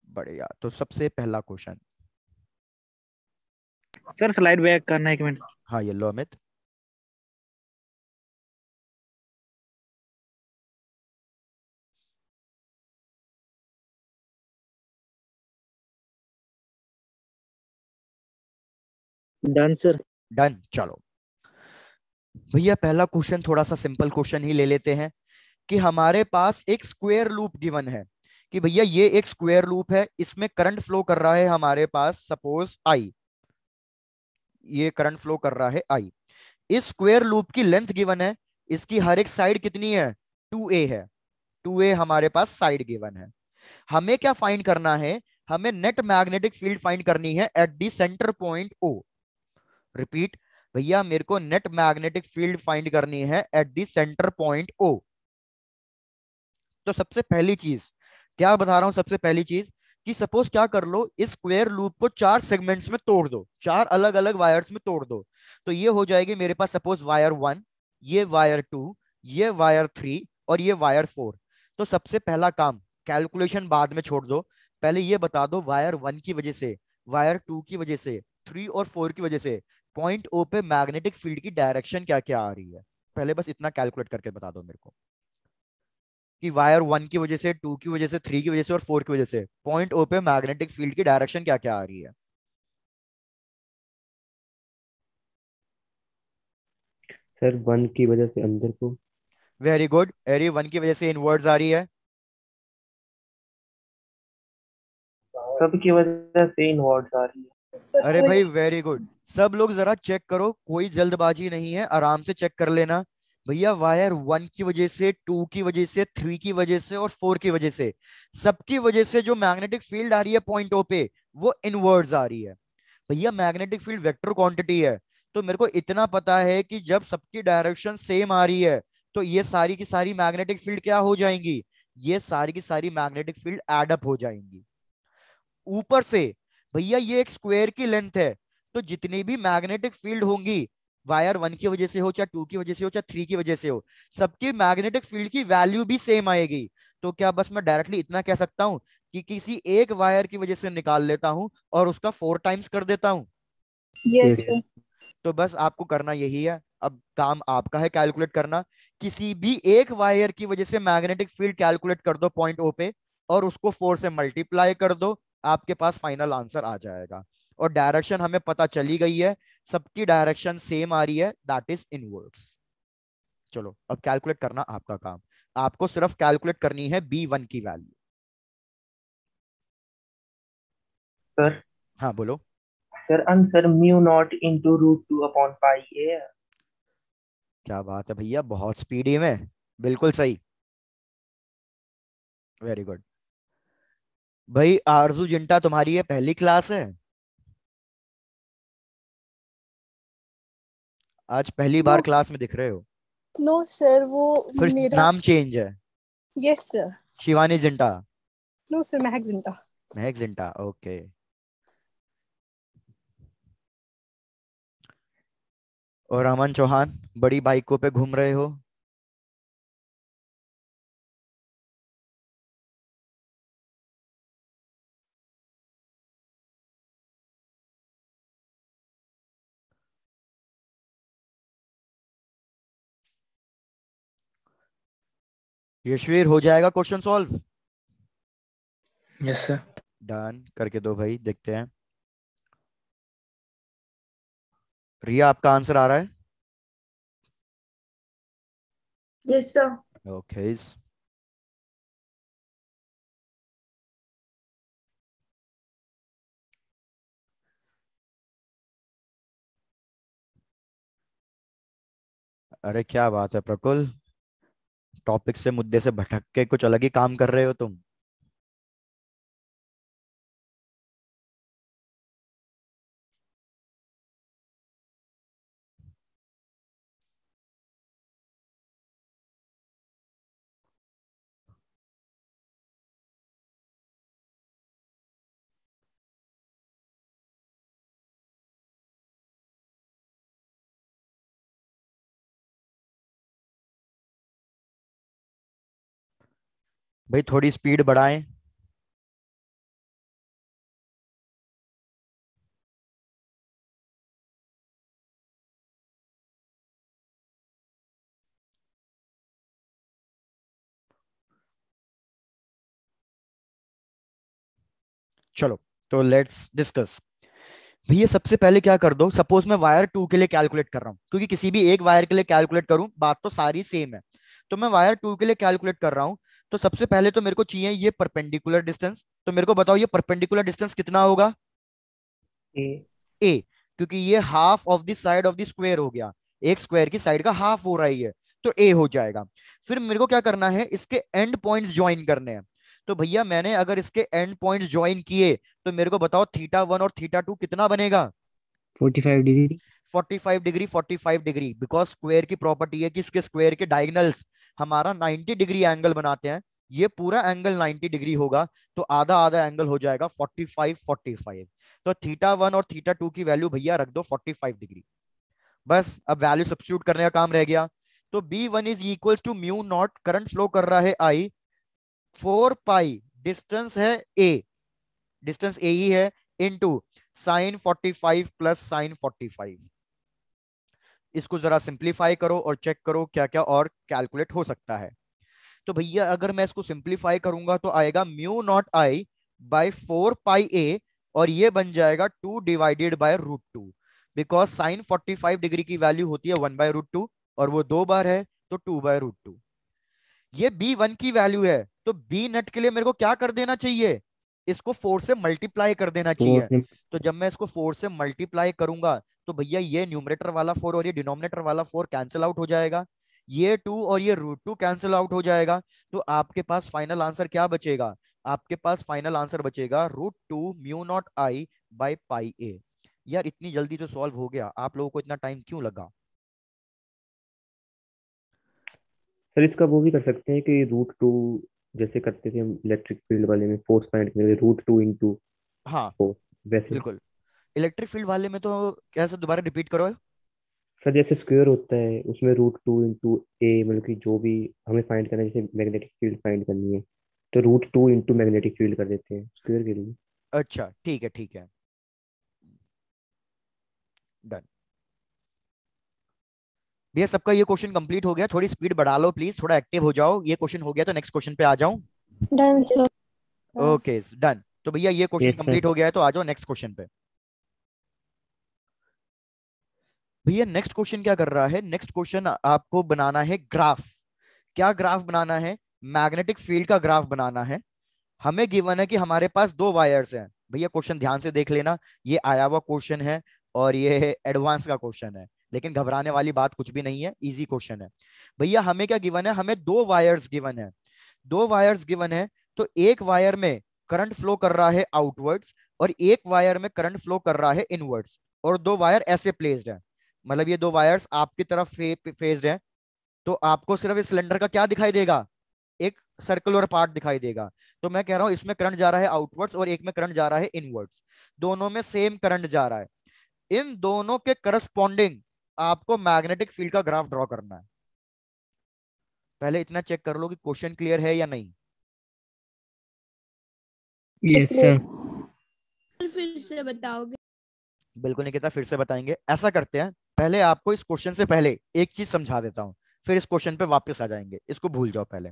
बढ़िया, तो सबसे पहला क्वेश्चन। सर स्लाइड बैक करना 1 मिनट। हाँ ये लो अमित। Done sir. डन। चलो भैया पहला क्वेश्चन थोड़ा सा सिंपल क्वेश्चन ही ले लेते हैं कि हमारे पास एक स्क्वायर लूप गिवन है कि भैया ये एक स्क्वायर लूप है, इसमें करंट फ्लो कर रहा है हमारे पास सपोज आई, ये करंट फ्लो कर रहा है आई। इस स्क्वायर लूप की लेंथ गिवन है, इसकी हर एक साइड कितनी है 2a है, 2a हमारे पास साइड गिवन है। हमें क्या फाइंड करना है, हमें नेट मैग्नेटिक फील्ड फाइंड करनी है at the centre point O. Repeat भैया, मेरे को नेट मैग्नेटिक फील्ड फाइंड करनी है at the centre point O. तो सबसे पहली चीज क्या बता रहा हूं, सबसे पहली चीज कि सपोज क्या कर लो, इस स्क्वायर लूप को 4 सेगमेंट्स में तोड़ दो, 4 अलग अलग वायर्स में तोड़ दो। तो ये हो जाएगी मेरे पास सपोज वायर 1, ये वायर 2, ये वायर 3 और ये वायर 4। तो सबसे पहला काम, कैलकुलेशन बाद में छोड़ दो, पहले ये बता दो वायर 1 की वजह से, वायर 2 की वजह से, 3 और 4 की वजह से पॉइंट ओ पे मैग्नेटिक फील्ड की डायरेक्शन क्या क्या आ रही है। पहले बस इतना कैलकुलेट करके बता दो मेरे को कि वायर 1 की वजह से, 2 की वजह से, 3 की वजह से और 4 की वजह से पॉइंट ओ पे मैग्नेटिक फील्ड की डायरेक्शन क्या क्या आ रही है। सर 1 की वजह से अंदर को। वेरी गुड, एरी 1 की वजह से इनवर्ड्स आ रही है। सबकी वजह से इनवर्ड्स आ रही है। अरे भाई वेरी गुड, सब लोग जरा चेक करो, कोई जल्दबाजी नहीं है, आराम से चेक कर लेना। भैया वायर 1 की वजह से, 2 की वजह से, 3 की वजह से और 4 की वजह से, सबकी वजह से जो मैग्नेटिक फील्ड आ रही है पॉइंट ओ पे वो इनवर्ड्स आ रही है। भैया मैग्नेटिक फील्ड वेक्टर क्वांटिटी है, तो मेरे को इतना पता है कि जब सबकी डायरेक्शन सेम आ रही है तो ये सारी की सारी मैग्नेटिक फील्ड क्या हो जाएंगी, ये सारी की सारी मैग्नेटिक फील्ड एड अप हो जाएंगी। ऊपर से भैया ये एक स्क्वायर की लेंथ है, तो जितनी भी मैग्नेटिक फील्ड होंगी, वायर 1 की वजह से हो चाहे 2 की वजह से हो चाहे 3 की वजह से हो, सबकी मैग्नेटिक फील्ड की वैल्यू भी सेम आएगी। तो क्या बस मैं डायरेक्टली इतना कह सकता हूं कि किसी एक वायर की वजह से निकाल लेता हूं और उसका 4 टाइम्स कर देता हूं। Yes yes. सर। तो बस आपको करना यही है, अब काम आपका है कैलकुलेट करना। किसी भी एक वायर की वजह से मैग्नेटिक फील्ड कैलकुलेट कर दो पॉइंट ओ पे और उसको 4 से मल्टीप्लाई कर दो, आपके पास फाइनल आंसर आ जाएगा। और डायरेक्शन हमें पता चली गई है, सबकी डायरेक्शन सेम आ रही है, दैट इज इनवर्ड्स। चलो अब कैलकुलेट करना आपका काम, आपको सिर्फ कैलकुलेट करनी है B1 की वैल्यू। सर हाँ बोलो। Sir answer mu naught into root 2 upon pi A. क्या बात है भैया, बहुत स्पीडी में, बिल्कुल सही, वेरी गुड। भाई आरजू जिंटा तुम्हारी ये पहली क्लास है? आज पहली नो बार क्लास में दिख रहे हो? नो सर, वो फिर मेरा। नाम चेंज है? Yes sir. Shivani Zinta? No sir, Mahak Zinta. महक जिंटा, ओके। और अमन चौहान, बड़ी बाइकों पे घूम रहे हो? यशवीर, हो जाएगा question solve? Yes sir. Done करके दो भाई, देखते हैं। रिया, आपका आंसर आ रहा है? Yes sir. ओके। अरे क्या बात है प्रकुल, टॉपिक से मुद्दे से भटक के कुछ अलग ही काम कर रहे हो तुम। भाई थोड़ी स्पीड बढ़ाएं। चलो, तो लेट्स डिस्कस। भैया सबसे पहले क्या कर दो, सपोज मैं वायर टू के लिए कैलकुलेट कर रहा हूँ, क्योंकि किसी भी एक वायर के लिए कैलकुलेट करूं बात तो सारी सेम है। तो मैं वायर टू के लिए कैलकुलेट कर रहा हूं। तो सबसे पहले तो मेरे को चाहिए ये परपेंडिकुलर डिस्टेंस। तो मेरे को बताओ ये परपेंडिकुलर डिस्टेंस कितना होगा? ए। ए, क्योंकि ये half of the side of the square हो गया, एक स्क्वायर की साइड का हाफ हो रही है, तो ए हो जाएगा। फिर मेरे को क्या करना है, इसके एंड पॉइंट्स ज्वाइन करने हैं। तो भैया मैंने अगर इसके एंड पॉइंट्स ज्वाइन किए, तो मेरे को बताओ थीटा वन और थीटा टू कितना बनेगा? 45 degree. 45 degree, 45 degree, because square की प्रॉपर्टी है कि उसके स्क्वायर के डायगनल्स हमारा 90 डिग्री एंगल बनाते हैं। ये पूरा एंगल 90 डिग्री होगा, तो आधा आधा एंगल हो जाएगा 45 45। तो थीटा वन और थीटा टू की वैल्यू भैया रख दो 45 डिग्री। बस अब वैल्यू सब्स्टिट्यूट करने का काम रह गया। तो B one is equal to mu naught, current flow कर रहा है आई, 4 पाई डिस्टेंस है ए, डिस्टेंस ए ही है, इनटू साइन 45 प्लस साइन 45। इसको जरा सिंप्लीफाई करो और चेक करो क्या क्या और कैलकुलेट हो सकता है। तो भैया अगर मैं इसको सिंप्लीफाई करूंगा तो आएगा mu naught I by 4 pi ए, और ये बन जाएगा 2/√2, बिकॉज साइन 45 डिग्री की वैल्यू होती है 1/√2, और वो 2 बार है तो 2/√2। ये बी वन की वैल्यू है, तो बी नेट के लिए मेरे को क्या कर देना चाहिए, इसको 4 से मल्टीप्लाई कर देना चाहिए। 4 से। तो जब मैं इसको 4 से मल्टीप्लाई करूंगा, तो भैया ये न्यूमरेटर वाला 4 और ये डिनोमिनेटर वाला 4 कैंसिल आउट हो जाएगा, ये 2 और ये √2 कैंसिल आउट हो जाएगा। तो आपके पास फाइनल आंसर क्या बचेगा? आपके पास फाइनल आंसर बचेगा √2 mu naught I by pi A. यार इतनी जल्दी तो सॉल्व हो गया, आप लोगों को इतना टाइम क्यों लगा? सर इसका वो भी कर सकते हैं कि √2, जैसे करते थे हम इलेक्ट्रिक फील्ड वाले में, फोर्स फाइंड करने के लिए √2 इंटू हाँ फोर्स, वैसे। बिल्कुल। इलेक्ट्रिक फील्ड वाले में तो कैसे, दोबारा रिपीट करो। सर जैसे स्क्वायर होता है उसमें √2 इंटू ए, मतलब कि जो भी हमें फाइंड करना है, जैसे मैग्नेटिक फील्ड फाइंड करनी है, तो √2 इंटू मैग्नेटिक फील्ड कर देते हैं स्क्वायर के लिए। अच्छा ठीक है, ठीक है, डन। भैया सबका ये क्वेश्चन कंप्लीट हो गया, थोड़ी स्पीड बढ़ा लो प्लीज, थोड़ा एक्टिव हो जाओ। ये क्वेश्चन हो गया तो नेक्स्ट क्वेश्चन पे आ जाऊं? Done sir. Okay done. तो भैया ये क्वेश्चन यस सर। कंप्लीट हो गया है, तो आ जाओ नेक्स्ट क्वेश्चन पे। भैया नेक्स्ट क्वेश्चन क्या कर रहा है, नेक्स्ट क्वेश्चन आपको बनाना है ग्राफ। क्या ग्राफ बनाना है? मैग्नेटिक फील्ड का ग्राफ बनाना है। हमें गिवन है कि हमारे पास दो वायर्स हैं। भैया क्वेश्चन ध्यान से देख लेना, ये आया हुआ क्वेश्चन है और ये एडवांस का क्वेश्चन है। लेकिन घबराने वाली बात कुछ भी नहीं है, इजी क्वेश्चन है। भैया हमें क्या गिवन है, हमें दो वायर्स गिवन है, दो वायर्स गिवन है। तो एक वायर में करंट फ्लो कर रहा है आउटवर्ड्स और एक वायर में करंट फ्लो कर रहा है इनवर्ड्स, और दो वायर ऐसे प्लेस्ड है, मतलब ये दो वायर्स आपकी तरफ फेस्ड है। तो आपको सिर्फ इस सिलेंडर का क्या दिखाई देगा, एक सर्कुलर पार्ट दिखाई देगा। तो मैं कह रहा हूं इसमें करंट जा रहा है आउटवर्ड्स और एक में करंट जा रहा है इनवर्ड्स, दोनों में सेम करंट जा रहा है। इन दोनों के करस्पॉन्डिंग आपको मैग्नेटिक फील्ड का ग्राफ ड्रॉ करना है। पहले इतना चेक कर लो कि क्वेश्चन क्लियर है या नहीं। Yes sir. फिर से बताओगे? बिल्कुल निकिता, फिर से बताएंगे। ऐसा करते हैं, पहले आपको इस क्वेश्चन से पहले एक चीज समझा देता हूं, फिर इस क्वेश्चन पे वापस आ जाएंगे, इसको भूल जाओ पहले।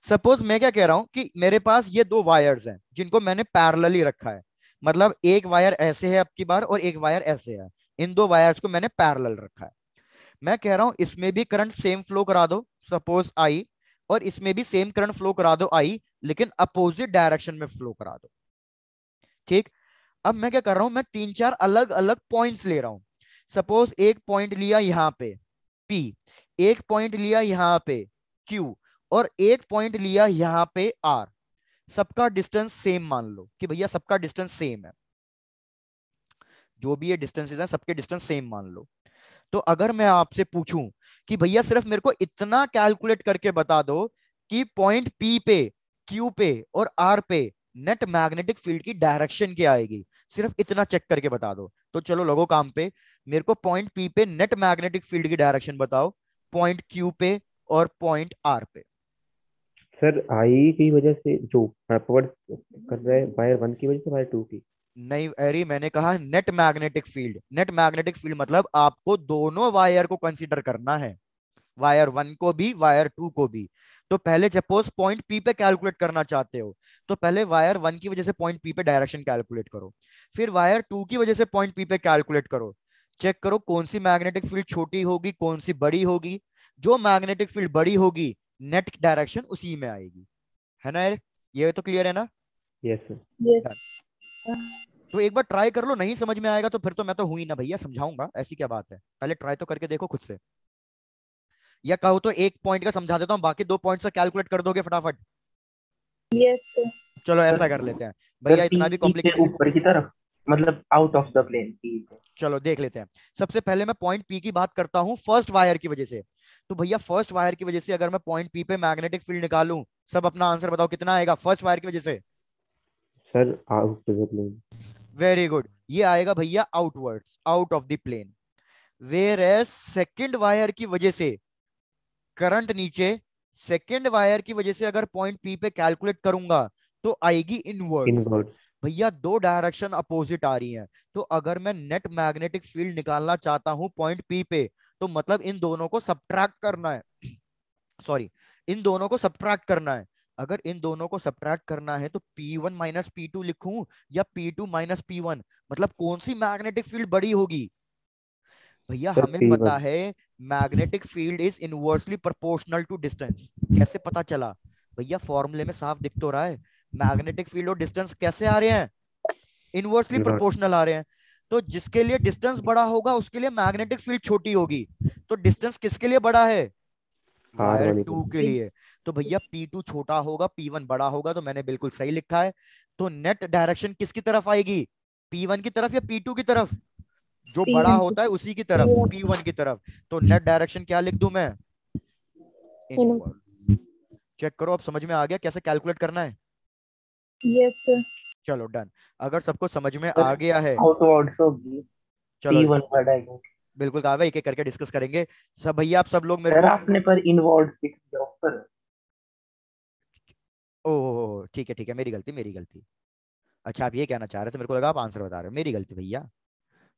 सपोज मैं क्या कह रहा हूं कि मेरे पास ये दो वायर्स हैं जिनको मैंने पैरेलली रखा है, मतलब एक वायर ऐसे है आपकी बार और एक वायर ऐसे है, इन दो वायर्स को मैंने पैरेलल रखा है। मैं कह रहा हूं इसमें भी करंट सेम फ्लो करा दो, सपोज आई, और इसमें भी सेम करंट फ्लो करा दो आई, लेकिन अपोजिट डायरेक्शन में फ्लो करा दो। ठीक। अब मैं क्या कर रहा हूं, मैं तीन चार अलग अलग पॉइंट्स ले रहा हूं। सपोज एक पॉइंट लिया यहां पे P, एक पॉइंट लिया यहां पे Q, और एक पॉइंट लिया यहां पे R। सबका डिस्टेंस सेम मान लो कि भैया सबका डिस्टेंस सेम है, जो भी ये डिस्टेंसेस है सबके डिस्टेंस सेम मान लो। तो अगर मैं आपसे पूछूं कि भैया सिर्फ मेरे को इतना कैलकुलेट करके बता दो कि पॉइंट P पे, Q पे और R पे नेट मैग्नेटिक फील्ड की डायरेक्शन क्या आएगी, सिर्फ इतना चेक करके बता दो, तो चलो लगो काम पे। मेरे को पॉइंट P पे नेट मैग्नेटिक फील्ड की डायरेक्शन बताओ, पॉइंट Q पे और पॉइंट R पे। सर आई की वजह से जो अपवर्ड कर रहा है वायर वन की वजह से वायर टू की। नहीं अरे, मैंने कहा net magnetic field, net magnetic field मतलब आपको दोनों वायर को कंसीडर करना है, वायर वन को भी वायर टू को भी। तो पहले सपोज पॉइंट पी पे कैलकुलेट करना चाहते हो, तो पहले वायर वन की वजह से पॉइंट पी पे डायरेक्शन कैलकुलेट करो, फिर वायर टू की वजह से पॉइंट पी पे कैलकुलेट करो। चेक करो कौन सी मैग्नेटिक फील्ड छोटी होगी कौन सी बड़ी होगी, जो मैग्नेटिक फील्ड बड़ी होगी नेट डायरेक्शन उसी में आएगी, है ना यार? ये तो क्लियर है ना? Yes sir. यस। तो एक बार ट्राई कर लो, नहीं समझ में आएगा तो फिर तो मैं तो हुई ना भैया समझाऊंगा, ऐसी क्या बात है, पहले ट्राई तो करके देखो खुद से। या कहो तो एक पॉइंट का समझा देता हूँ, बाकी दो पॉइंट से कैलकुलेट कर दोगे फटाफट। यस। चलो सर ऐसा कर लेते हैं सर भैया, इतना भी पी के कॉम्प्लिकेटेड। ऊपर की तरफ, मतलब out of the plane P पे। चलो देख लेते हैं। सबसे पहले मैं पॉइंट पी की बात करता हूं फर्स्ट वायर की वजह से। तो भैया फर्स्ट वायर की वजह से अगर मैं पॉइंट पी पे मैग्नेटिक फील्ड निकालूं, सब अपना आंसर बताओ कितना आएगा फर्स्ट वायर की वजह से? Sir out of the plane. Very good, ये आएगा भैया outwards, out of the plane. Whereas second wire की वजह से करंट नीचे, सेकेंड वायर की वजह से अगर पॉइंट पी पे कैलकुलेट करूंगा तो आएगी इनवर्ड्स। इनवर्ड। भैया दो डायरेक्शन अपोजिट आ रही हैं, तो अगर मैं नेट मैग्नेटिक फील्ड निकालना चाहता हूं पॉइंट पी पे, तो मतलब इन दोनों को सब्ट्रैक्ट करना है, सॉरी, इन दोनों को सब्ट्रैक्ट करना है। अगर इन दोनों को सब्ट्रैक्ट करना है तो P1 माइनस P2 लिखूं या P2 माइनस P1, मतलब कौन सी मैग्नेटिक फील्ड बड़ी होगी? भैया सर हमें पी पता वन। है magnetic field is inversely proportional to distance. कैसे पता चला? भैया फॉर्मूले में साफ दिख तो रहा है, मैग्नेटिक फील्ड और डिस्टेंस कैसे आ रहे हैं, इनवर्सली इनवर्ड। प्रोपोर्शनल आ रहे हैं। तो जिसके लिए डिस्टेंस बड़ा होगा उसके लिए मैग्नेटिक फील्ड छोटी होगी। तो डिस्टेंस किसके लिए बड़ा है? आर वायर वन टू के लिए। तो भैया P2 छोटा होगा P1 बड़ा होगा, तो मैंने बिल्कुल सही लिखा है। तो नेट डायरेक्शन किसकी तरफ आएगी, P1 की तरफ या P2 की तरफ? जो बड़ा P1 होता है उसी की तरफ, P1 की तरफ। तो नेट डायरेक्शन क्या लिख दूं मैं? इनवर्ड। चेक करो अब समझ में आ गया कैसे कैलकुलेट करना है? Yes sir. चलो डन। अगर सबको समझ में सर आ गया है, आउटवर्ड्स होगी, चलो पी वन बड़ा है। बिल्कुल कहा एक एक करके डिस्कस करेंगे। सब भैया आप सब लोग मेरे सर को, आपने पर इनवर्ड्स लिख दिया ऊपर। ओह ठीक है ठीक है, मेरी गलती मेरी गलती। अच्छा आप ये कहना चाह रहे थे, मेरे को लगा आप आंसर बता रहे हो, मेरी गलती भैया,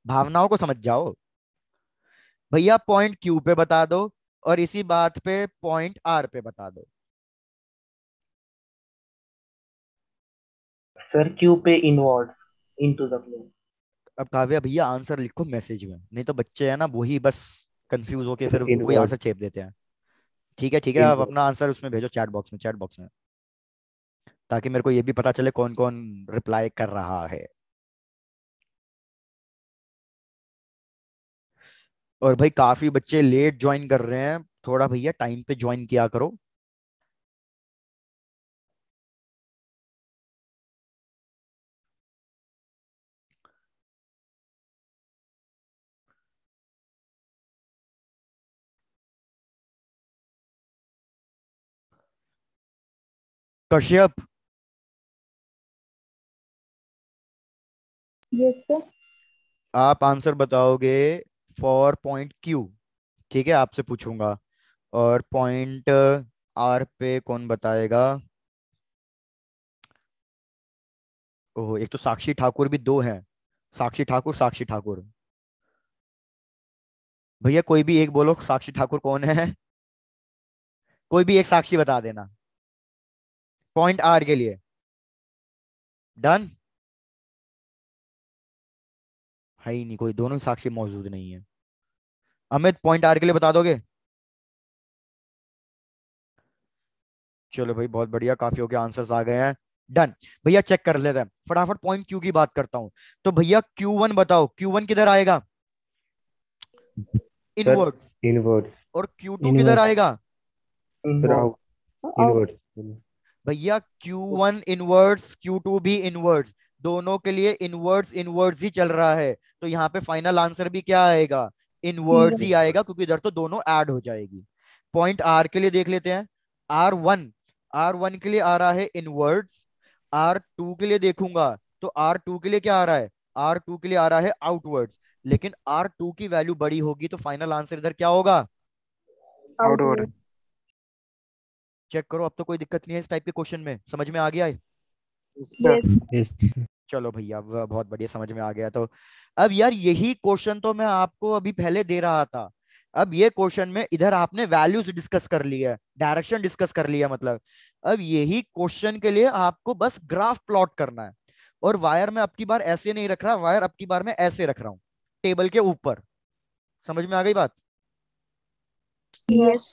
भावनाओं को समझ जाओ। भैया पॉइंट क्यू पे बता दो और इसी बात पे पॉइंट आर पे बता दो। सर क्यू पे इनवर्ड्स इनटू द प्लेन। अब काव्या भैया आंसर लिखो मैसेज में, नहीं तो बच्चे हैं ना वही बस कंफ्यूज होके फिर सर वही इनवर्ड। आंसर चेप देते हैं। ठीक है, आप इनवर्ड। अपना आंसर उसमें भेजो चैट बॉक्स में, चैट बॉक्स में, ताकि मेरे को ये भी पता चले कौन कौन रिप्लाई कर रहा है। और भाई काफी बच्चे लेट ज्वाइन कर रहे हैं, थोड़ा भैया टाइम पे ज्वाइन किया करो। Kashyap, yes sir. आप आंसर बताओगे फॉर पॉइंट क्यू, ठीक है, आपसे पूछूंगा। और पॉइंट आर पे कौन बताएगा? ओह, एक तो साक्षी ठाकुर भी दो हैं। साक्षी ठाकुर, साक्षी ठाकुर। भैया कोई भी एक बोलो, साक्षी ठाकुर कौन है? कोई भी एक साक्षी बता देना पॉइंट आर के लिए। डन। है ही नहीं कोई, दोनों साक्षी मौजूद नहीं है। अमित पॉइंट आर के लिए बता दोगे? चलो भाई बहुत बढ़िया, काफी हो गया, आंसर्स आ गए हैं। डन। भैया चेक कर लेते हैं फटाफट, पॉइंट क्यू की बात करता हूं। तो भैया Q1 बताओ, Q1 किधर आएगा? Sir inwards. इनवर्ड्स। और Q2 किधर इनवर्स। आएगा? Sir inverse. आउट। इनवर्ड्स। भैया Q1 इनवर्ड्स, Q2 भी इनवर्ड्स, दोनों के लिए इनवर्ड्स इनवर्ड्स ही चल रहा है। तो यहाँ पे फाइनल आंसर भी क्या आएगा? इनवर्ड्स ही आएगा, क्योंकि इधर तो दोनों ऐड हो जाएगी। पॉइंट आर के लिए देख लेते हैं। R1, R1 के लिए आ रहा है इनवर्ड्स। R2 के लिए देखूंगा तो R2 के लिए क्या आ रहा है? R2 के लिए आ रहा है आउटवर्ड्स। लेकिन R2 की वैल्यू बड़ी होगी, तो फाइनल आंसर इधर क्या होगा? आउटवर्ड। आउटवर्ड। चेक करो, अब तो कोई दिक्कत नहीं है इस टाइप के क्वेश्चन में, समझ में आ गया है? सर। यस। यस। चलो भैया बहुत बढ़िया, समझ में आ गया। तो अब यार यही क्वेश्चन तो मैं आपको अभी पहले दे रहा था। अब ये क्वेश्चन में इधर आपने वैल्यूज डिस्कस कर ली है, डायरेक्शन डिस्कस कर लिया, मतलब अब यही क्वेश्चन के लिए आपको बस ग्राफ प्लॉट करना है। और वायर में अब की बार ऐसे नहीं रख रहा, वायर अब की बार मैं ऐसे रख रहा हूं, टेबल के ऊपर। समझ में आ गई बात? यस।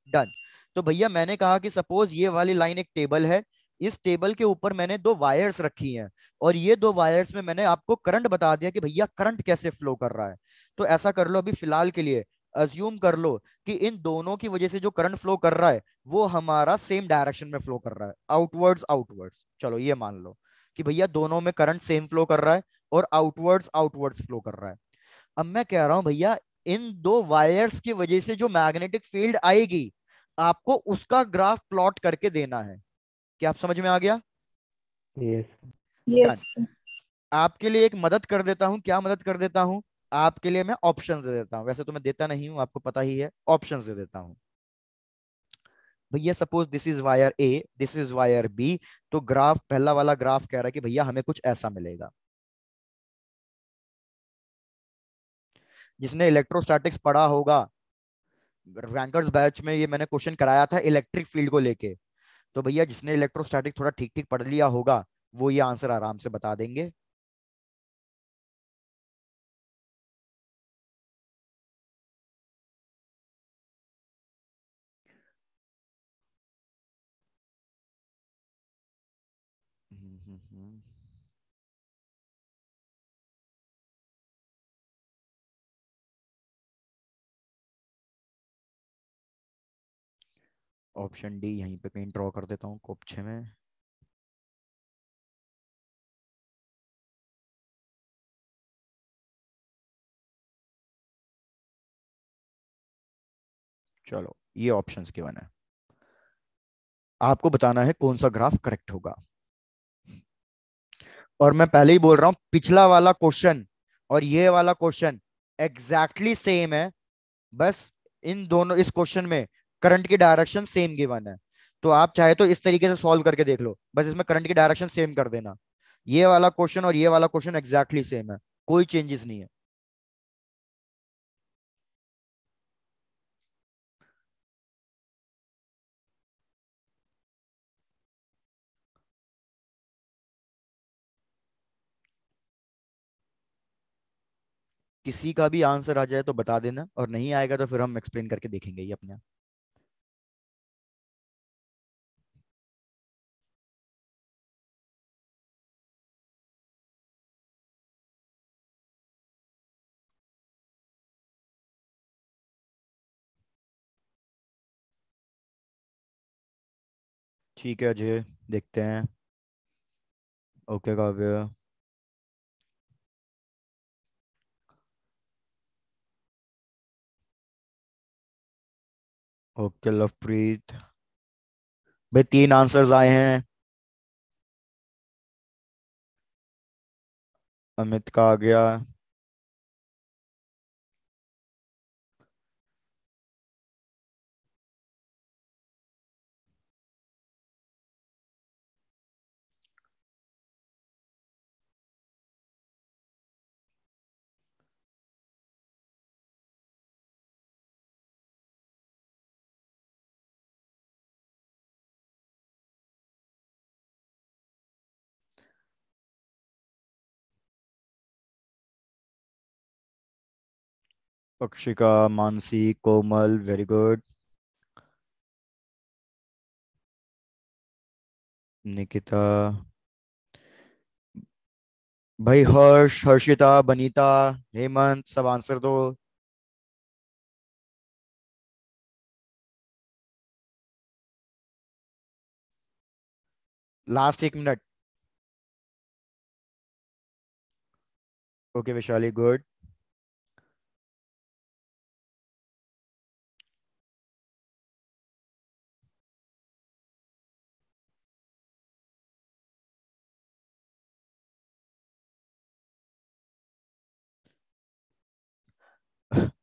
डन। तो भैया मैंने कहा कि सपोज ये वाली लाइन एक टेबल है, इस टेबल के ऊपर मैंने दो वायर्स रखी हैं, और ये दो वायर्स में मैंने आपको करंट बता दिया कि भैया करंट कैसे फ्लो कर रहा है। तो ऐसा कर लो अभी फिलहाल के लिए, अज्यूम कर लो कि इन दोनों की वजह से जो करंट फ्लो कर रहा है वो हमारा सेम डायरेक्शन में फ्लो कर रहा है, आउटवर्ड्स आउटवर्ड्स। चलो ये मान लो कि भैया दोनों में करंट सेम फ्लो कर रहा है और आउटवर्ड्स आउटवर्ड्स फ्लो कर रहा है। अब मैं कह रहा हूं भैया, इन दो वायर्स की वजह से जो मैग्नेटिक फील्ड आएगी, आपको उसका ग्राफ प्लॉट करके देना है। क्या आप समझ में आ गया? यस। डन। यस। आपके लिए एक मदद कर देता हूं, क्या मदद कर देता हूं? आपके लिए मैं ऑप्शन दे देता हूं, वैसे तो मैं देता नहीं हूं, आपको पता ही है, ऑप्शन दे देता हूं। भैया suppose this is wire A, this is wire B. तो ग्राफ, पहला वाला ग्राफ कह रहा है कि भैया हमें कुछ ऐसा मिलेगा। जिसने इलेक्ट्रोस्टैटिक्स पढ़ा होगा, रैंकर्स बैच में ये मैंने क्वेश्चन कराया था इलेक्ट्रिक फील्ड को लेके, तो भैया जिसने इलेक्ट्रोस्टैटिक थोड़ा ठीक ठीक पढ़ लिया होगा वो ये आंसर आराम से बता देंगे। ऑप्शन डी यहीं पे कहीं ड्रॉ कर देता हूँ कोपचे में। चलो ये ऑप्शंस गिवन है, आपको बताना है कौन सा ग्राफ करेक्ट होगा। और मैं पहले ही बोल रहा हूं, पिछला वाला क्वेश्चन और ये वाला क्वेश्चन एग्जैक्टली सेम है। बस इन दोनों, इस क्वेश्चन में करंट की डायरेक्शन सेम गिवन है। तो आप चाहे तो इस तरीके से सॉल्व करके देख लो, बस इसमें करंट की डायरेक्शन सेम कर देना। ये वाला क्वेश्चन और ये वाला क्वेश्चन एग्जैक्टली सेम है, कोई चेंजेस नहीं है। किसी का भी आंसर आ जाए तो बता देना, और नहीं आएगा तो फिर हम एक्सप्लेन करके देखेंगे ये अपने आप। ठीक है अजय, देखते हैं। ओके काव्य। ओके लवप्रीत। भाई 3 आंसर्स आए हैं। अमित का आ गया। अक्षिका, मानसी, कोमल, वेरी गुड। निकिता। भाई हर्ष, हर्षिता, बनीता, हेमंत, सब आंसर दो। Last 1 minute. Okay Vaishali, good.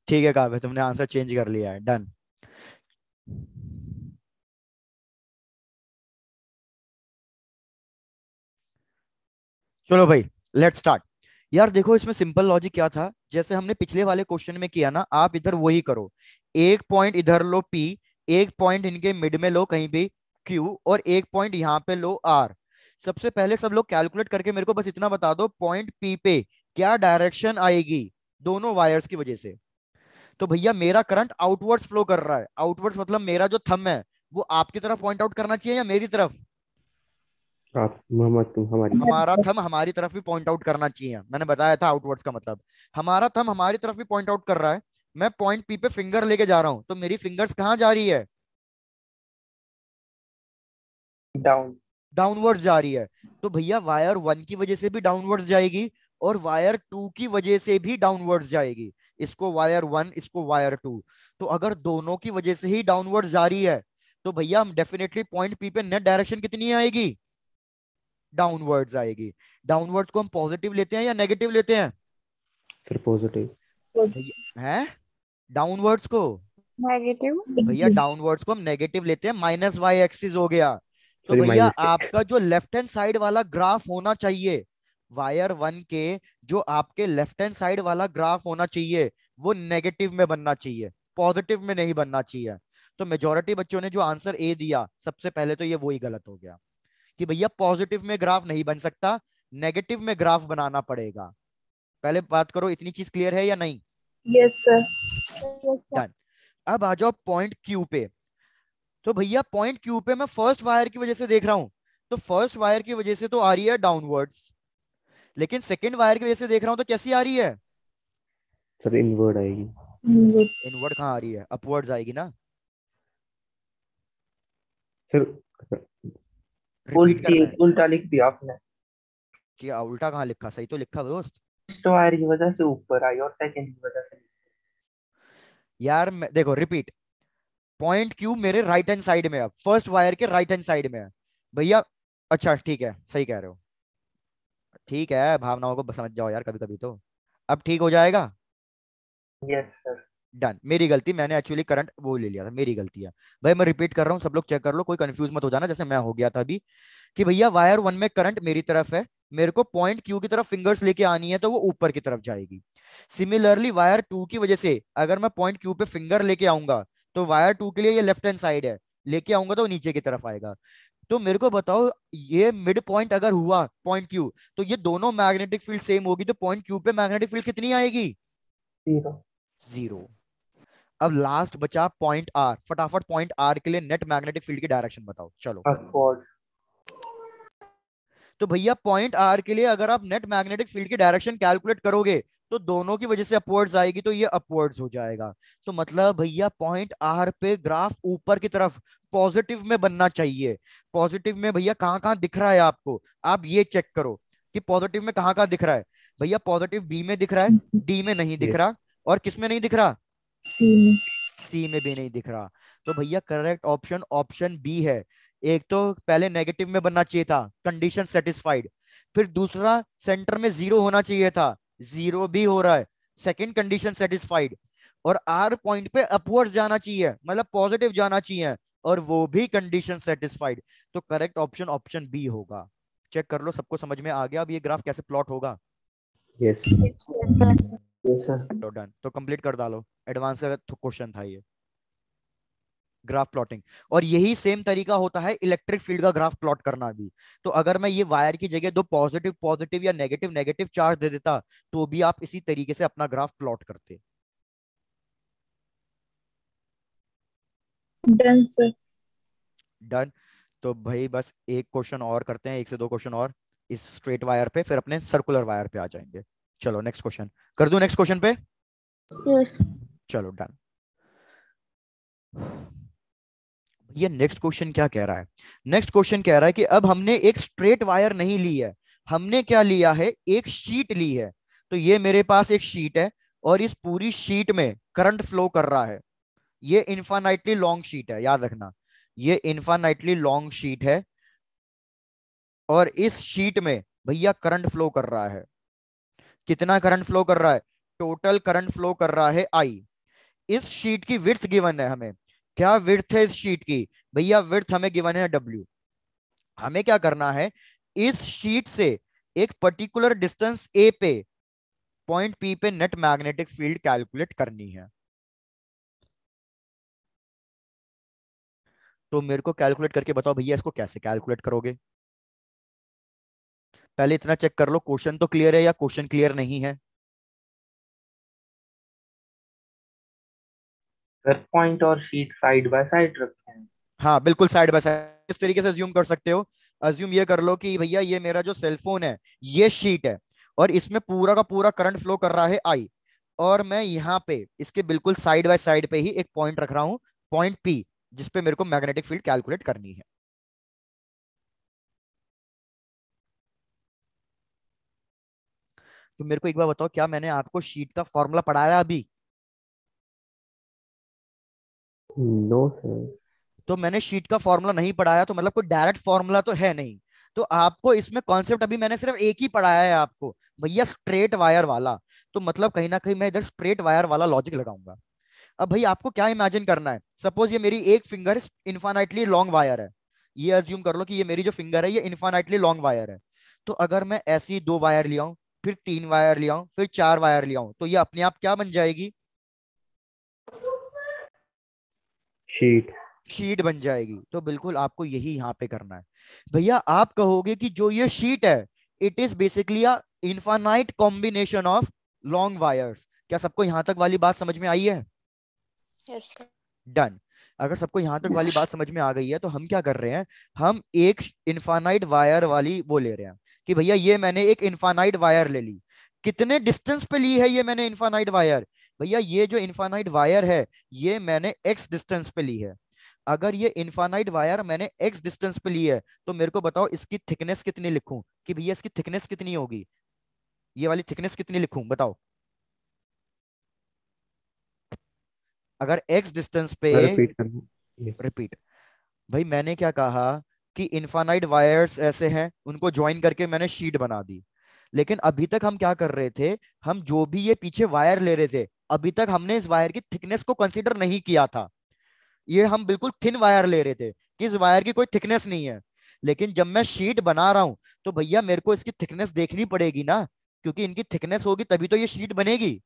ठीक है काव्य, तुमने आंसर चेंज कर लिया है, डन। चलो भाई, लेट्स स्टार्ट। यार देखो, इसमें सिंपल लॉजिक क्या था, जैसे हमने पिछले वाले क्वेश्चन में किया ना, आप इधर वही करो। एक पॉइंट इधर लो P, एक पॉइंट इनके मिड में लो कहीं भी Q, और एक पॉइंट यहाँ पे लो R। सबसे पहले सब लोग कैलकुलेट करके मेरे को बस इतना बता दो, पॉइंट P पे क्या डायरेक्शन आएगी दोनों वायर्स की वजह से। तो भैया मेरा करंट आउटवर्ड्स फ्लो कर रहा है। आउटवर्ड्स मतलब मेरा जो थंब है वो आपकी तरफ पॉइंट आउट करना चाहिए या मेरी तरफ? आप मोहम्मद, तुम हमारी। हमारा थंब हमारी तरफ भी पॉइंट आउट करना चाहिए। मैंने बताया था आउटवर्ड्स का मतलब, हमारा थंब हमारी तरफ भी पॉइंट आउट कर रहा है। मैं पॉइंट पी पे फिंगर लेके जा रहा हूं, तो मेरी फिंगर्स कहाँ जा रही है? डाउन। डाउनवर्ड्स जा रही है। तो भैया वायर 1 की वजह से भी डाउनवर्ड्स जाएगी, और वायर 2 की वजह से भी डाउनवर्ड्स जाएगी। इसको वायर 1, इसको वायर 2। तो अगर दोनों की वजह से ही डाउनवर्ड्स जा रही है, तो भैया हम डेफिनेटली पॉइंट पी पे नेट डायरेक्शन कितनी आएगी? डाउनवर्ड्स आएगी। डाउनवर्ड्स को हम पॉजिटिव लेते हैं या नेगेटिव लेते हैं? Sir positive. भैया हैं, डाउनवर्ड्स को? नेगेटिव। भैया डाउनवर्ड्स को हम नेगेटिव लेते हैं, माइनस वाई एक्सिस हो गया। तो सॉरी, भैया माइनस से। आपका जो लेफ्ट हैंड साइड वाला ग्राफ होना चाहिए, वायर 1 के जो आपके लेफ्ट हैंड साइड वाला ग्राफ होना चाहिए, वो नेगेटिव में बनना चाहिए, पॉजिटिव में नहीं बनना चाहिए। तो मेजोरिटी बच्चों ने जो आंसर ए दिया, सबसे पहले तो ये वही गलत हो गया कि भैया पॉजिटिव में ग्राफ नहीं बन सकता, नेगेटिव में ग्राफ बनाना पड़ेगा। पहले बात करो, इतनी चीज क्लियर है या नहीं? Yes sir. Yes sir. Done. अब आ जाओ पॉइंट क्यू पे। तो भैया पॉइंट क्यू पे मैं फर्स्ट वायर की वजह से देख रहा हूं, तो फर्स्ट वायर की वजह से तो आ रही है डाउनवर्ड्स, लेकिन सेकंड वायर की वजह से देख रहा हूं तो कैसी आ रही है? सर इनवर्ड आएगी। इनवर्ड कहाँ आ रही है? अपवर्ड्स आएगी ना। सर रिपीट उल्टी, करना है? उल्टा लिख दिया आपने। क्या उल्टा कहाँ लिखा, सही तो लिखा दोस्त। फर्स्ट वायर की वजह से ऊपर आई और सेकंड की वजह से। यार देखो रिपीट। पॉइंट क्यू मेरे राइट हैंड साइड में है, फर्स्ट वायर के राइट हैंड साइड में है भैया। अच्छा ठीक है, सही कह रहे हो। ठीक है, भावनाओं को समझ जाओ यार कभी कभी तो। अब ठीक हो जाएगा। Yes sir. डन, मेरी गलती, मैंने एक्चुअली करंट वो ले लिया था, मेरी गलती है। भाई मैं रिपीट कर रहा हूँ, सब लोग चेक कर लो, कोई कंफ्यूज मत हो जाना जैसे मैं हो गया था अभी। कि भैया वायर 1 में करंट मेरी तरफ है, मेरे को पॉइंट क्यू की तरफ फिंगर्स लेके आनी है, तो वो ऊपर की तरफ जाएगी। सिमिलरली वायर 2 की वजह से अगर मैं पॉइंट क्यू पे फिंगर लेके आऊंगा, तो वायर 2 के लिए ये लेफ्ट हैंड साइड है, लेके आऊंगा तो नीचे की तरफ आएगा। तो मेरे को बताओ, ये मिड पॉइंट अगर हुआ पॉइंट क्यू, तो ये दोनों मैग्नेटिक फील्ड सेम होगी, तो पॉइंट क्यू पे मैग्नेटिक फील्ड कितनी आएगी? जीरो। 0। अब लास्ट बचा पॉइंट आर, फटाफट पॉइंट आर के लिए नेट मैग्नेटिक फील्ड की डायरेक्शन बताओ, चलो। अपवर्ड। तो भैया पॉइंट आर के लिए अगर आप नेट मैग्नेटिक फील्ड की डायरेक्शन कैलकुलेट करोगे तो दोनों की वजह से अपवर्ड्स आएगी, तो ये अपवर्ड्स हो जाएगा। तो मतलब भैया पॉइंट आर पे ग्राफ ऊपर की तरफ पॉजिटिव में बनना चाहिए। पॉजिटिव में भैया कहाँ कहाँ दिख रहा है आपको, आप ये चेक करो कि पॉजिटिव में कहाँ कहाँ दिख रहा है। भैया पॉजिटिव बी में दिख रहा है, डी में नहीं दिख यस। रहा, और किस में नहीं दिख रहा, सी में। सी में भी नहीं दिख रहा। तो भैया करेक्ट ऑप्शन ऑप्शन बी है। एक तो पहले नेगेटिव में बनना चाहिए था, कंडीशन सेटिस्फाइड। फिर दूसरा सेंटर में जीरो होना चाहिए था, जीरो भी हो रहा है, सेकंड कंडीशन सेटिस्फाइड। और आर पॉइंट पे अपवर्ड्स जाना चाहिए, मतलब पॉजिटिव जाना चाहिए, और वो भी कंडीशन सेटिस्फाइड। तो करेक्ट ऑप्शन ऑप्शन बी होगा। चेक कर लो, सबको समझ में आ गया अब ये ग्राफ कैसे प्लॉट होगा। यस। Yes sir. तो डन, तो कंप्लीट कर डालो, एडवांस क्वेश्चन था ये ग्राफ प्लॉटिंग। और यही सेम तरीका होता है इलेक्ट्रिक फील्ड का ग्राफ प्लॉट करना भी। तो अगर मैं ये वायर की जगह दो पॉजिटिव पॉजिटिव या नेगेटिव नेगेटिव चार्ज दे देता तो भी आप इसी तरीके से अपना ग्राफ प्लॉट करते। Done sir. डन। तो भाई बस एक क्वेश्चन और करते हैं, एक से दो क्वेश्चन और इस स्ट्रेट वायर पे, फिर अपने सर्कुलर वायर पे आ जाएंगे। चलो नेक्स्ट क्वेश्चन कर दूं, नेक्स्ट क्वेश्चन पे। यस। चलो डन। ये नेक्स्ट क्वेश्चन क्या कह रहा है, नेक्स्ट क्वेश्चन कह रहा है कि अब हमने एक स्ट्रेट वायर नहीं ली है, हमने क्या लिया है, एक शीट ली है। तो ये मेरे पास एक शीट है और इस पूरी शीट में करंट फ्लो कर रहा है। ये इनफाइनाइटली लॉन्ग शीट है, याद रखना, ये इनफाइनाइटली लॉन्ग शीट है। और इस शीट में भैया करंट फ्लो कर रहा है। कितना करंट फ्लो कर रहा है, टोटल करंट फ्लो कर रहा है आई। इस शीट की विड्थ गिवन है हमें। क्या विड्थ है इस शीट की, भैया विड्थ हमें गिवन है डब्ल्यू। हमें क्या करना है, इस शीट से एक पर्टिकुलर डिस्टेंस ए पे, पॉइंट पी पे नेट मैग्नेटिक फील्ड कैलकुलेट करनी है। तो मेरे को कैलकुलेट करके बताओ भैया इसको कैसे कैलकुलेट करोगे। पहले इतना चेक कर लो क्वेश्चन तो क्लियर है या क्वेश्चन क्लियर नहीं है। सर पॉइंट और शीट साइड बाय साइड रखे हैं। हाँ बिल्कुल साइड बाय साइड। इस तरीके से अज्यूम कर सकते हो, अज्यूम ये कर लो कि भैया ये मेरा जो सेलफोन है ये शीट है, और इसमें पूरा का पूरा करंट फ्लो कर रहा है आई। और मैं यहाँ पे इसके बिल्कुल साइड बाय साइड पे ही एक पॉइंट रख रहा हूँ, पॉइंट पी, जिसपे मेरे को मैग्नेटिक फील्ड कैलकुलेट करनी है। तो मेरे को एक बार बताओ, क्या मैंने आपको शीट का फॉर्मूला पढ़ाया अभी। No sir. तो मैंने शीट का फॉर्मूला नहीं पढ़ाया तो मतलब कोई डायरेक्ट फॉर्मूला तो है नहीं। तो आपको इसमें कॉन्सेप्ट अभी मैंने सिर्फ एक ही पढ़ाया है आपको, भैया स्ट्रेट वायर वाला। तो मतलब कहीं ना कहीं मैं इधर स्ट्रेट वायर वाला लॉजिक लगाऊंगा। अब भाई आपको क्या इमेजिन करना है, सपोज ये मेरी एक फिंगर इन्फानाइटली लॉन्ग वायर है। ये अज्यूम कर लो कि ये मेरी जो फिंगर है ये इन्फानाइटली लॉन्ग वायर है। तो अगर मैं ऐसी दो वायर ले आऊं, फिर तीन वायर ले आऊं, फिर चार वायर ले आऊं, तो ये अपने आप क्या बन जाएगी, शीट। शीट बन जाएगी। तो बिल्कुल आपको यही यहाँ पे करना है। भैया आप कहोगे कि जो ये शीट है it is basically a infinite combination of long wires. क्या सबको यहां तक वाली बात समझ में आई है। Yes sir. डन। अगर सबको यहां तक वाली बात समझ में आ गई है तो हम क्या कर रहे हैं, हम एक इनफाइनाइट वायर वाली वो ले रहे हैं कि भैया ये मैंने एक इनफाइनाइट वायर ले ली। कितने डिस्टेंस पे ली है ये मैंने इनफाइनाइट वायर, भैया ये जो इनफाइनाइट वायर है ये मैंने एक्स डिस्टेंस पे ली है। अगर ये इनफाइनाइट वायर मैंने एक्स डिस्टेंस पे ली है तो मेरे को बताओ इसकी थिकनेस कितनी लिखूं, कि भैया इसकी थिकनेस कितनी होगी, ये वाली थिकनेस कितनी लिखूं बताओ। अगर एक्स डिस्टेंस पे, मैं रिपीट कर दूं। यस। रिपीट, भाई मैंने क्या कहा कि इनफाइनाइट वायर्स ऐसे हैं उनको ज्वाइन करके मैंने शीट बना दी। लेकिन अभी तक हम क्या कर रहे थे, हम जो भी ये पीछे वायर ले रहे थे अभी तक हमने इस वायर की थिकनेस को कंसीडर नहीं किया था। ये हम बिल्कुल थिन वायर ले रहे थे कि इस वायर की कोई थिकनेस नहीं है। लेकिन जब मैं शीट बना रहा हूं तो भैया मेरे को इसकी थिकनेस देखनी पड़ेगी ना, क्योंकि इनकी थिकनेस होगी तभी तो ये शीट बनेगी।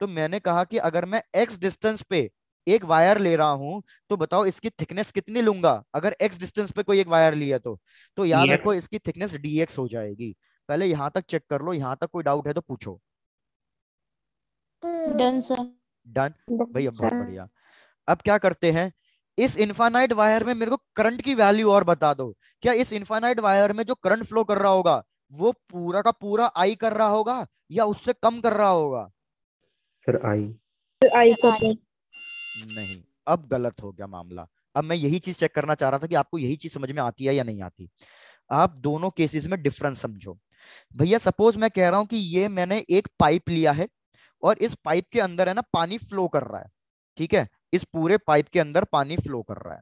तो मैंने कहा कि अगर मैं एक्स डिस्टेंस पे एक वायर ले रहा हूं तो बताओ इसकी थिकनेस कितनी लूंगा, अगर एक्स डिस्टेंस पे कोई एक वायर लिया तो याद रखो डीएक्स। इसकी थिकनेस डीएक्स हो जाएगी। पहले यहां तक चेक कर लो, यहां तक कोई डाउट है तो पूछो। Done sir. डन। डन भैया बहुत सर। बढ़िया। अब क्या करते हैं, इस इनफाइनाइट वायर में मेरे को करंट की वैल्यू और बता दो। क्या इस इनफाइनाइट वायर में जो करंट फ्लो कर रहा होगा वो पूरा का पूरा आई कर रहा होगा या उससे कम कर रहा होगा? Sir I. आई सर कर आई। नहीं, अब गलत हो गया मामला। अब मैं यही चीज चेक करना चाह रहा था कि आपको यही चीज समझ में आती है या नहीं आती। आप दोनों केसेस में डिफरेंस समझो। भैया सपोज मैं कह रहा हूं कि ये मैंने एक पाइप लिया है और इस पाइप के अंदर है ना पानी फ्लो कर रहा है। ठीक है, इस पूरे पाइप के अंदर पानी फ्लो कर रहा है।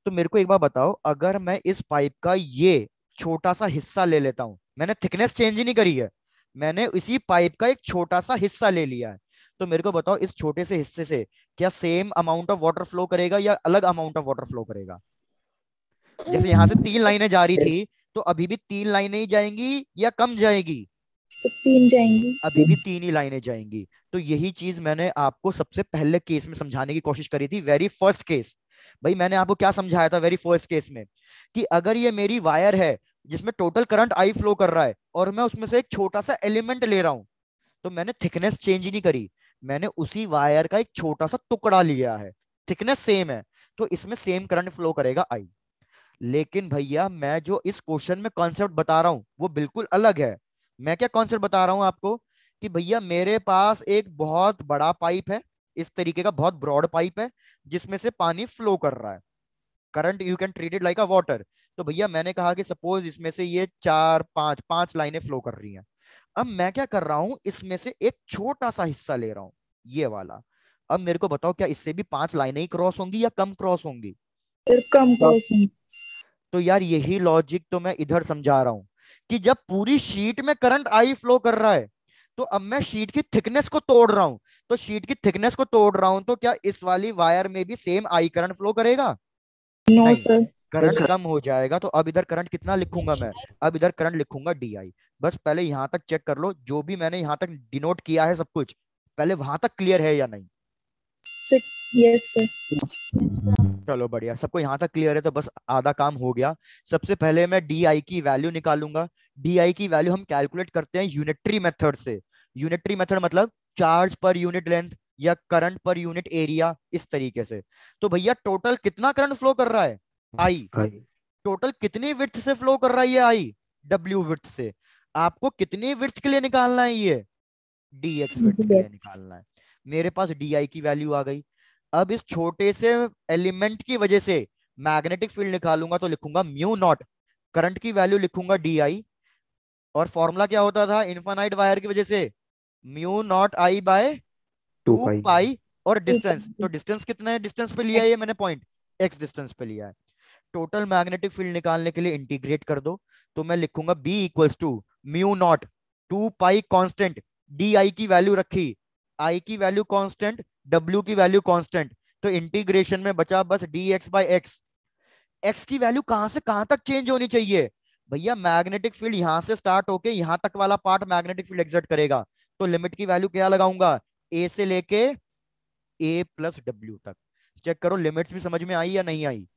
तो मेरे को एक बार बताओ, अगर मैं इस पाइप का ये छोटा सा हिस्सा ले लेता हूं, मैंने थिकनेस चेंज ही नहीं करी है, मैंने इसी पाइप का एक छोटा सा हिस्सा ले लिया है, तो मेरे को बताओ इस छोटे से हिस्से से क्या same amount of water flow करेगा या अलग अमाउंट ऑफ वाटर फ्लो करेगा? जैसे यहां से 3 लाइनें जा रही थी, तो अभी भी 3 लाइनें ही जाएंगी या कम जाएगी? सब 3 जाएंगी। अभी भी 3 ही लाइनें जाएंगी। तो यही चीज मैंने आपको सबसे पहले केस में समझाने की कोशिश करी थी, वेरी फर्स्ट केस। भाई मैंने आपको क्या समझाया था वेरी फर्स्ट केस में? कि अगर ये मेरी वायर है जिसमें टोटल करंट आई फ्लो कर रहा है और मैं उसमें से एक छोटा सा एलिमेंट ले रहा हूं, तो मैंने थिकनेस चेंज ही नहीं करी, मैंने उसी वायर का एक छोटा सा टुकड़ा लिया है, थिकनेस सेम है, तो इसमें सेम करंट फ्लो करेगा आई। लेकिन भैया मैं जो इस क्वेश्चन में कॉन्सेप्ट बता रहा हूं वो बिल्कुल अलग है। मैं क्या कॉन्सेप्ट बता रहा हूं आपको कि भैया मेरे पास एक बहुत बड़ा पाइप है, इस तरीके का बहुत ब्रॉड पाइप है जिसमें से पानी फ्लो कर रहा है, current you can treat it like a water. तो भैया मैंने कहा कि सपोज इसमें से ये चार पांच पांच लाइनें फ्लो कर रही हैं। अब मैं क्या कर रहा हूं, इसमें से एक छोटा सा हिस्सा ले रहा हूं, ये वाला। अब मेरे को बताओ क्या इससे भी 5 लाइनें ही क्रॉस होंगी या कम क्रॉस होंगी? फिर कम क्रॉसिंग। तो यार यही लॉजिक तो मैं इधर समझा रहा हूं कि जब पूरी शीट में करंट आई फ्लो कर रहा है तो अब मैं शीट की थिकनेस को तोड़ रहा हूं, तो शीट की थिकनेस को तोड़ रहा हूं तो क्या इस वाली वायर में भी सेम आई करंट फ्लो करेगा? नो नहीं, सर। करंट कम हो जाएगा। तो अब इधर करंट कितना लिखूंगा मैं? अब इधर करंट लिखूंगा डी आई। बस पहले यहां तक चेक कर लो, जो भी मैंने यहां तक डिनोट किया है सब कुछ, पहले वहां तक क्लियर है या नहीं? Yes sir. चलो बढ़िया, सबको यहाँ तक क्लियर है तो बस आधा काम हो गया। सबसे पहले मैं डी आई की वैल्यू निकालूंगा। डी आई की वैल्यू हम कैलकुलेट करते हैं यूनिटरी मेथड से। यूनिटरी मेथड मतलब चार्ज पर यूनिट लेंथ या करंट पर यूनिट एरिया, इस तरीके से। तो भैया टोटल कितना करंट फ्लो कर रहा है? आई। आई। टोटल कितनी विड्थ से फ्लो कर रहा है ये आई? डब्ल्यू विड्थ से। आपको कितनी विड्थ के लिए निकालना है ये? डी एक्स विड्थ के लिए यस। निकालना है। मेरे पास डी आई की वैल्यू आ गई। अब इस छोटे से एलिमेंट की वजह से मैग्नेटिक फील्ड निकालूंगा तो लिखूंगा म्यू नॉट, करंट की वैल्यू लिखूंगा डी आई, और फॉर्मूला क्या होता था इनफाइनाइट वायर की वजह से? Mu naught I by two 2 पाई। पाई। और डिस्टेंस, तो डिस्टेंस कितना है? डिस्टेंस पे लिया है ये मैंने पॉइंट, एक्स डिस्टेंस पे लिया है। टोटल मैग्नेटिक फील्ड निकालने के लिए इंटीग्रेट कर दो, तो मैं लिखूंगा B equals to mu naught 2 pi constant, D I की वैल्यू रखी, आई की वैल्यू कांस्टेंट, डब्ल्यू की वैल्यू कांस्टेंट, तो इंटीग्रेशन में बचा बस D X by X. X की वैल्यू कहां से कहां तक चेंज होनी चाहिए? भैया मैग्नेटिक फील्ड यहां से स्टार्ट होके यहां तक वाला पार्ट मैग्नेटिक फील्ड एग्जर्ट करेगा, तो लिमिट की वैल्यू क्या लगाऊंगा? ए से लेके ए प्लस डब्ल्यू तक। चेक करो लिमिट्स भी समझ में आई या नहीं आई?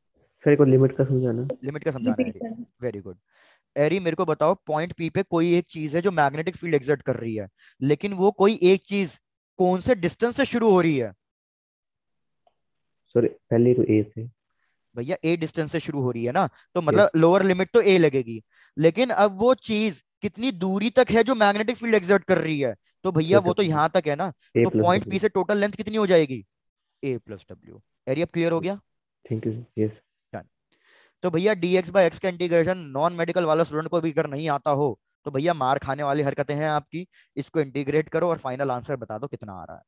सर एक और लिमिट का समझाना। लिमिट का समझाना है। रिपीट करना। Very good. एरी मेरे को बताओ, पॉइंट पी पे कोई एक चीज है जो मैग्नेटिक फील्ड एग्जर्ट कर रही है, लेकिन वो कोई एक चीज कौन से डिस्टेंस से शुरू हो रही है? सर पहले तो ए से। भैया ए डिस्टेंस से शुरू हो रही है ना, तो यस। मतलब लोअर लिमिट तो ए लगेगी। लेकिन अब वो चीज कितनी दूरी तक है जो मैग्नेटिक फील्ड एग्जर्ट कर रही है? तो भैया सर वो तो डब्ल्यू। यहां तक है ना। ए तो प्लस पॉइंट पी डब्ल्यू। से टोटल लेंथ कितनी हो जाएगी? ए प्लस डब्ल्यू। एरिया क्लियर हो गया? Thank you sir. Yes. Done। तो भैया dx बाय एक्स का इंटीग्रेशन नॉन मेडिकल वाला स्टूडेंट को भी अगर नहीं आता हो तो भैया मार खाने वाली हरकतें हैं आपकी। इसको इंटीग्रेट करो और फाइनल आंसर बता दो कितना आ रहा है।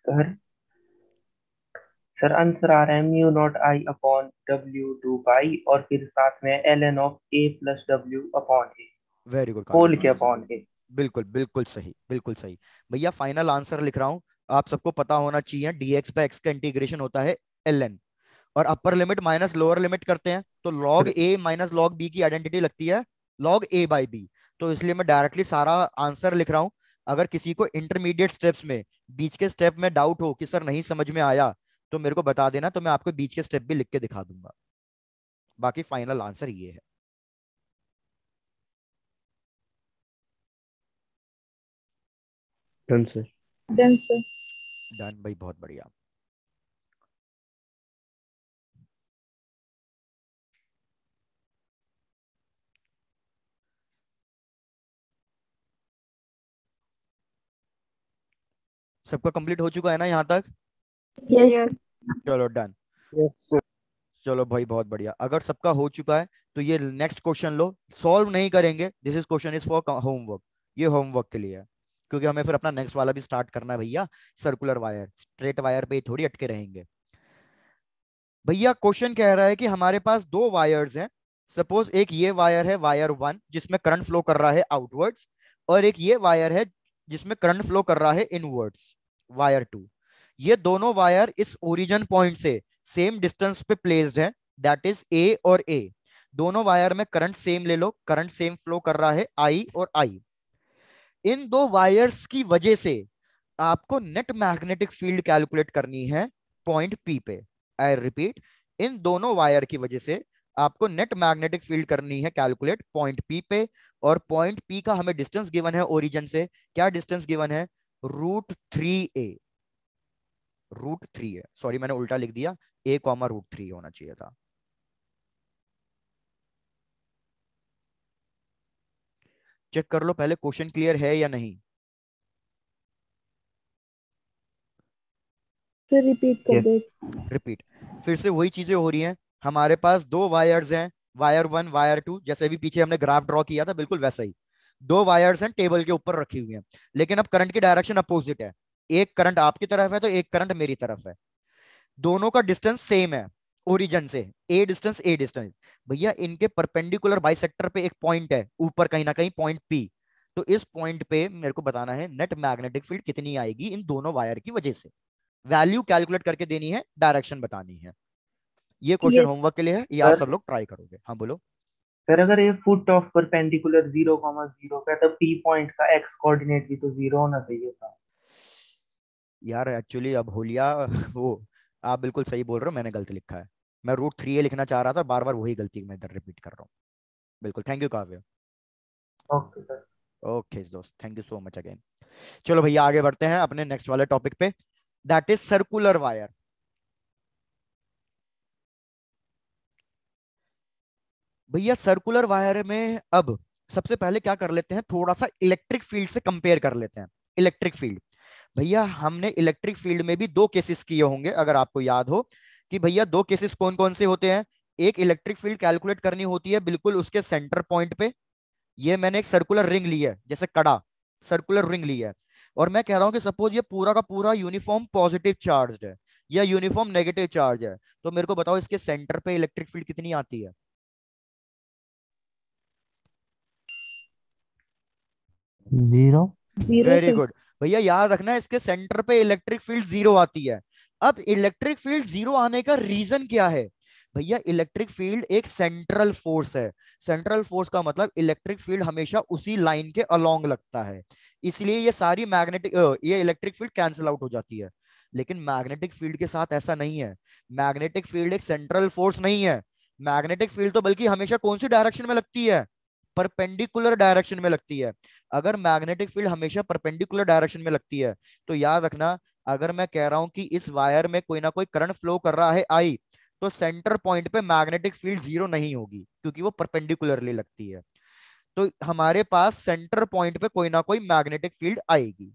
सर सर आंसर आ रहा है mu naught I upon W 2 pi और फिर साथ में L N of A plus W upon A very good whole Kartik, के अपॉन ए। बिल्कुल बिल्कुल सही, बिल्कुल सही। भैया फाइनल आंसर लिख रहा हूं, आप सबको पता होना चाहिए dx बाय एक्स का इंटीग्रेशन होता है ln, और upper limit minus lower limit करते हैं तो log sir a minus log b की आइडेंटिटी लगती है log a बाई b। तो इसलिए मैं डायरेक्टली सारा आंसर लिख रहा हूं। अगर किसी को इंटरमीडिएट स्टेप्स में बीच के स्टेप में डाउट हो कि सर नहीं समझ में आया, तो मेरे को बता देना, तो मैं आपको बीच के स्टेप भी लिख के दिखा दूंगा। बाकी फाइनल आंसर ये है। Done sir. Done sir. Done भाई, बहुत बढ़िया। सबका कंप्लीट हो चुका है ना यहाँ तक? यस। चलो डन। Yes sir. चलो भाई बहुत बढ़िया। अगर सबका हो चुका है तो ये नेक्स्ट क्वेश्चन लो। सॉल्व नहीं करेंगे, this is question is for homework. ये होमवर्क के लिए है, क्योंकि हमें फिर अपना नेक्स्ट वाला भी स्टार्ट करना है भैया। सर्कुलर वायर, स्ट्रेट वायर पे ही थोड़ी अटके रहेंगे भैया। क्वेश्चन कह रहा है कि हमारे पास दो वायर्स हैं। सपोज एक ये वायर है, वायर 1, जिसमें करंट फ्लो कर रहा है आउटवर्ड्स, और एक ये वायर है जिसमें करंट फ्लो कर रहा है इनवर्ड्स, वायर 2। ये दोनों वायर इस ओरिजिन पॉइंट से सेम डिस्टेंस पे प्लेस्ड है, दैट इज ए और ए। दोनों वायर में करंट सेम ले लो, करंट सेम फ्लो कर रहा है आई और आई। इन दो वायर्स की वजह से आपको नेट मैग्नेटिक फील्ड कैलकुलेट करनी है पॉइंट पी पे। आई रिपीट, इन दोनों वायर की वजह से आपको नेट मैग्नेटिक फील्ड करनी है कैलकुलेट पॉइंट पी पे। और पॉइंट पी का हमें डिस्टेंस गिवन है ओरिजिन से। क्या डिस्टेंस गिवन है? √3a। √3 है, सॉरी मैंने उल्टा लिख दिया, a, √3 होना चाहिए था। चेक कर लो पहले क्वेश्चन क्लियर है या नहीं। फिर रिपीट कर Yes. दे। रिपीट, फिर से वही चीजें हो रही हैं। हमारे पास दो वायर्स हैं, वायर 1 वायर 2, जैसे भी पीछे हमने ग्राफ ड्रॉ किया था बिल्कुल वैसा ही। दो वायर्स हैं, टेबल के ऊपर रखी हुई हैं, लेकिन अब करंट की डायरेक्शन अपोजिट है। एक करंट आपकी तरफ है तो एक करंट मेरी तरफ है। दोनों का डिस्टेंस सेम है ओरिजिन से, ए डिस्टेंस। भैया इनके परपेंडिकुलर बाइसेक्टर पे एक पॉइंट है ऊपर कहीं ना कहीं, पॉइंट पी। तो इस पॉइंट पे मेरे को बताना है नेट मैग्नेटिक फील्ड कितनी आएगी इन दोनों वायर की वजह से। वैल्यू कैलकुलेट करके देनी है, डायरेक्शन बतानी है। ये क्वेश्चन यस। होमवर्क के लिए है, ये आप सर सब लोग ट्राई करोगे। हाँ बोलो। सर अगर ये फुट ऑफ परपेंडिकुलर 0,0 का है तो पी पॉइंट का एक्स कोऑर्डिनेट भी तो 0 होना चाहिए था। यार एक्चुअली अब होलिया वो, आप बिल्कुल सही बोल रहे हो, मैंने गलत लिखा है। मैं √3a लिखना चाह रहा था, बार बार वही गलती मैं इधर रिपीट कर रहा हूँ। बिल्कुल, थैंक यू काव्य। Okay sir. ओके दोस्त, thank you so much again. चलो भैया आगे बढ़ते हैं अपने नेक्स्ट वाले टॉपिक पे, दैट इज सर्कुलर वायर। भैया सर्कुलर वायर में अब सबसे पहले क्या कर लेते हैं, थोड़ा सा इलेक्ट्रिक फील्ड से कंपेयर कर लेते हैं। इलेक्ट्रिक फील्ड, भैया हमने इलेक्ट्रिक फील्ड में भी दो केसेस किए होंगे अगर आपको याद हो, कि भैया दो केसेस कौन कौन से होते हैं। एक इलेक्ट्रिक फील्ड कैलकुलेट करनी होती है बिल्कुल उसके सेंटर पॉइंट पे। ये मैंने एक सर्कुलर रिंग ली है, जैसे कड़ा, सर्कुलर रिंग ली है, और मैं कह रहा हूं कि सपोज ये पूरा का पूरा यूनिफॉर्म पॉजिटिव चार्ज है या यूनिफॉर्म नेगेटिव चार्ज है। तो मेरे को बताओ इसके सेंटर पे इलेक्ट्रिक फील्ड कितनी आती है? 0। Zero very sir. गुड। भैया याद रखना इसके सेंटर पे इलेक्ट्रिक फील्ड 0 आती है। अब इलेक्ट्रिक फील्ड 0 आने का रीजन क्या है? भैया इलेक्ट्रिक फील्ड एक सेंट्रल फोर्स है। सेंट्रल फोर्स का मतलब इलेक्ट्रिक फील्ड हमेशा उसी लाइन के अलोंग लगता है, इसलिए ये सारी मैग्नेटिक ये इलेक्ट्रिक फील्ड कैंसिल आउट हो जाती है। लेकिन मैग्नेटिक फील्ड के साथ ऐसा नहीं है। मैग्नेटिक फील्ड एक सेंट्रल फोर्स नहीं है। मैग्नेटिक फील्ड तो बल्कि हमेशा कौन सी डायरेक्शन में लगती है? परपेंडिकुलर डायरेक्शन में लगती है। अगर मैग्नेटिक फील्ड हमेशा परपेंडिकुलर डायरेक्शन में लगती है तो याद रखना, अगर मैं कह रहा हूं कि इस वायर में कोई ना कोई करंट फ्लो कर रहा है आई, तो सेंटर पॉइंट पे मैग्नेटिक फील्ड 0 नहीं होगी, क्योंकि वो परपेंडिकुलरली लगती है। तो हमारे पास सेंटर पॉइंट पे कोई ना कोई मैग्नेटिक फील्ड आएगी।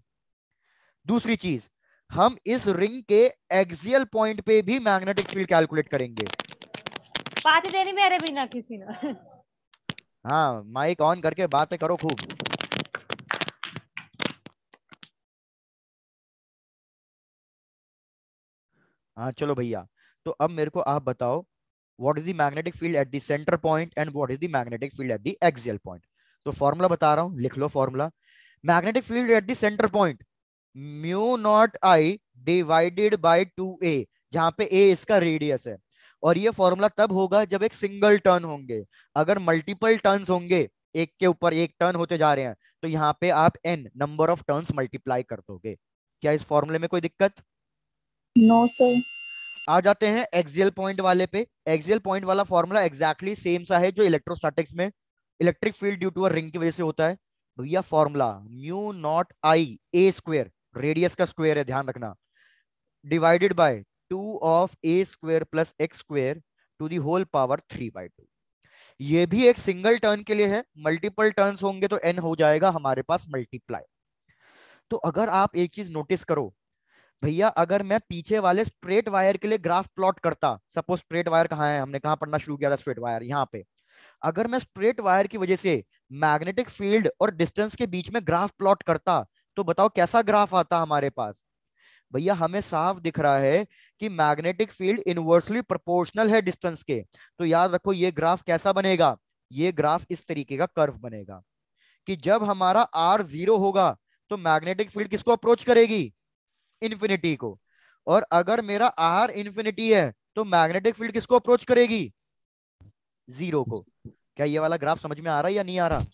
दूसरी चीज, हम इस रिंग के एक्सियल पॉइंट पे भी मैग्नेटिक फील्ड कैलकुलेट करेंगे। 5 देनी मेरे बिना किसी ने। हाँ, माइक ऑन करके बातें करो खूब। हाँ चलो भैया, तो अब मेरे को आप बताओ, what is the magnetic field at the centre point and what is the magnetic field at the axial point. तो फॉर्मूला बता रहा हूं, लिख लो formula. Magnetic field at the centre point, μ0I divided by 2a, जहां पे a इसका radius है। और ये फॉर्मूला तब होगा जब एक सिंगल टर्न होंगे। अगर मल्टीपल टर्न्स होंगे, एक के ऊपर एक टर्न होते जा रहे हैं, तो यहाँ पे आप n number of turns multiply कर दोगे। क्या इस फॉर्मूले में कोई दिक्कत? No sir. आ जाते हैं एक्सियल पॉइंट वाले पे। एक्सियल पॉइंट वाला फॉर्मूला एग्जैक्टली सेम सा है जो इलेक्ट्रोस्टैटिक्स में electric field due to a ring की वजह से होता है। भैया formula mu naught I A square, radius का स्क्वायर है ध्यान रखना, divided by 2 of A square plus X square to the whole power 3/2। ये भी एक सिंगल टर्न के लिए है, मल्टीपल टर्न्स होंगे तो n हो जाएगा हमारे पास मल्टीप्लाई। तो अगर आप एक चीज नोटिस करो भैया, अगर मैं पीछे वाले स्ट्रेट वायर के लिए ग्राफ प्लॉट करता, सपोज स्ट्रेट वायर कहाँ है, हमने कहाँ पढ़ना शुरू किया था स्ट्रेट वायर, यहाँ पे। अगर मैं स्ट्रेट वायर की वजह से मैग्नेटिक फील्ड और डिस्टेंस के बीच में ग्राफ प्लॉट करता, तो बताओ कैसा ग्राफ आता हमारे पास। भैया हमें साफ दिख रहा है कि मैग्नेटिक फील्ड इनवर्सली प्रोपोर्शनल है डिस्टेंस के। तो याद रखो ये ग्राफ कैसा बनेगा, ये ग्राफ इस तरीके का कर्व बनेगा कि जब हमारा आर 0 होगा तो मैग्नेटिक फील्ड किसको अप्रोच करेगी, इन्फिनिटी को। और अगर मेरा आर इन्फिनिटी है तो मैग्नेटिक फील्ड किसको अप्रोच करेगी, 0 को। क्या ये वाला ग्राफ समझ में आ रहा है या नहीं आ रहा?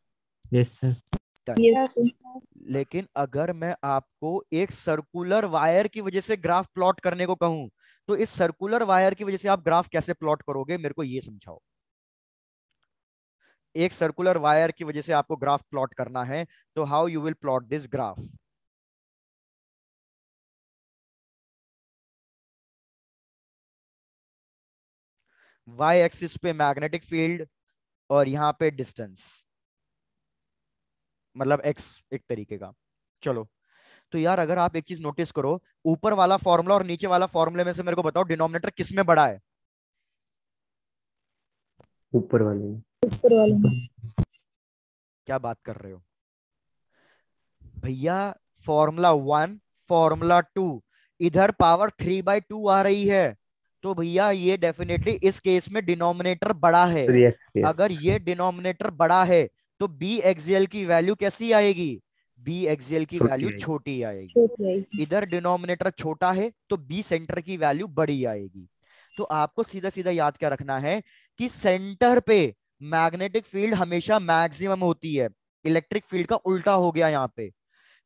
Yes sir. Yes, sir. लेकिन अगर मैं आपको एक सर्कुलर वायर की वजह से ग्राफ प्लॉट करने को कहूं, तो इस सर्कुलर वायर की वजह से आप ग्राफ कैसे प्लॉट करोगे, मेरे को ये समझाओ। एक सर्कुलर वायर की वजह से आपको ग्राफ प्लॉट करना है, तो how you will plot this graph. Y axis पे मैग्नेटिक फील्ड और यहां पे डिस्टेंस, मतलब एक्स एक तरीके का। चलो तो यार अगर आप एक चीज नोटिस करो, ऊपर वाला फॉर्मूला और नीचे वाला फॉर्मूले में से मेरे को बताओ डिनोमिनेटर किस में बड़ा है? ऊपर वाले में। ऊपर वाले में। क्या बात कर रहे हो भैया? फॉर्मूला 1 फॉर्मूला 2 इधर पावर 3/2 आ रही है, तो भैया ये डेफिनेटली इस केस में डिनोमिनेटर बड़ा है। 3x अगर ये डिनोमिनेटर बड़ा है तो बी एक्सियल की वैल्यू कैसी आएगी, बी एक्सियल की छोटी वैल्यू आएगी। छोटी आएगी। छोटी आएगी। इधर डिनोमिनेटर छोटा है तो बी सेंटर की वैल्यू बड़ी आएगी। तो आपको सीधा सीधा याद क्या रखना है कि सेंटर पे मैग्नेटिक फील्ड हमेशा मैक्सिमम होती है। इलेक्ट्रिक फील्ड का उल्टा हो गया यहाँ पे,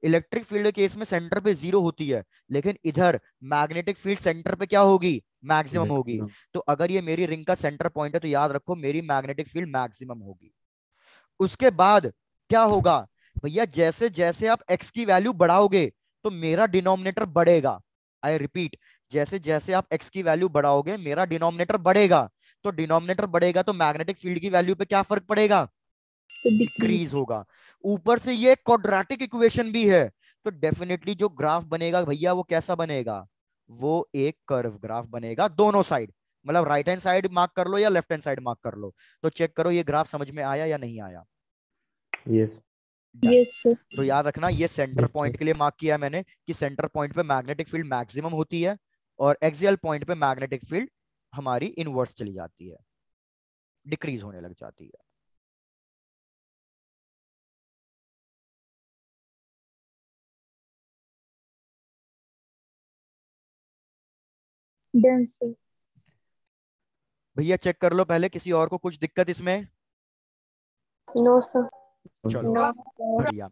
इलेक्ट्रिक फील्ड के केस में सेंटर पे 0 होती है, लेकिन इधर मैग्नेटिक फील्ड सेंटर पे क्या होगी, मैक्सिमम होगी। तो अगर ये मेरी रिंग का सेंटर पॉइंट है तो याद रखो मेरी मैग्नेटिक फील्ड मैक्सिमम होगी। उसके बाद क्या होगा भैया, जैसे जैसे आप x की वैल्यू बढ़ाओगे तो मेरा डिनोमिनेटर बढ़ेगा। आई रिपीट, जैसे जैसे आप x की वैल्यू बढ़ाओगे मेरा डिनोमिनेटर बढ़ेगा। तो डिनोमिनेटर बढ़ेगा तो मैग्नेटिक फील्ड की वैल्यू पे क्या फर्क पड़ेगा, So डिक्रीज decrease. होगा। ऊपर से ये क्वाड्रेटिक इक्वेशन भी है, तो डेफिनेटली जो ग्राफ बनेगा भैया वो कैसा बनेगा, वो एक कर्व ग्राफ बनेगा दोनों साइड, मतलब राइट हैंड साइड मार्क कर लो या लेफ्ट हैंड साइड मार्क कर लो। तो चेक करो ये ग्राफ समझ में आया या नहीं आया। यस। Yes, sir. तो याद रखना ये सेंटर पॉइंट के लिए मार्क किया मैंने कि सेंटर पॉइंट पे मैग्नेटिक फील्ड मैक्सिमम होती है और एक्सियल पॉइंट पे मैग्नेटिक फील्ड हमारी इनवर्स चली जाती है, डिक्रीज होने लग जाती है। Done, sir. भैया चेक कर लो पहले, किसी और को कुछ दिक्कत इसमें? No sir. चलो नो। बढ़िया।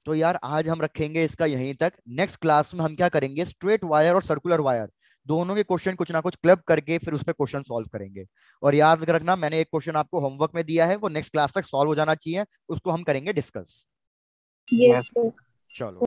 तो यार आज हम रखेंगे इसका यहीं तक। नेक्स्ट क्लास में हम क्या करेंगे, स्ट्रेट वायर और सर्कुलर वायर दोनों के क्वेश्चन कुछ ना कुछ क्लब करके फिर उस पर क्वेश्चन सॉल्व करेंगे। और याद रखना मैंने एक क्वेश्चन आपको होमवर्क में दिया है, वो नेक्स्ट क्लास तक सॉल्व हो जाना चाहिए, उसको हम करेंगे डिस्कस। Yes, sir. चलो।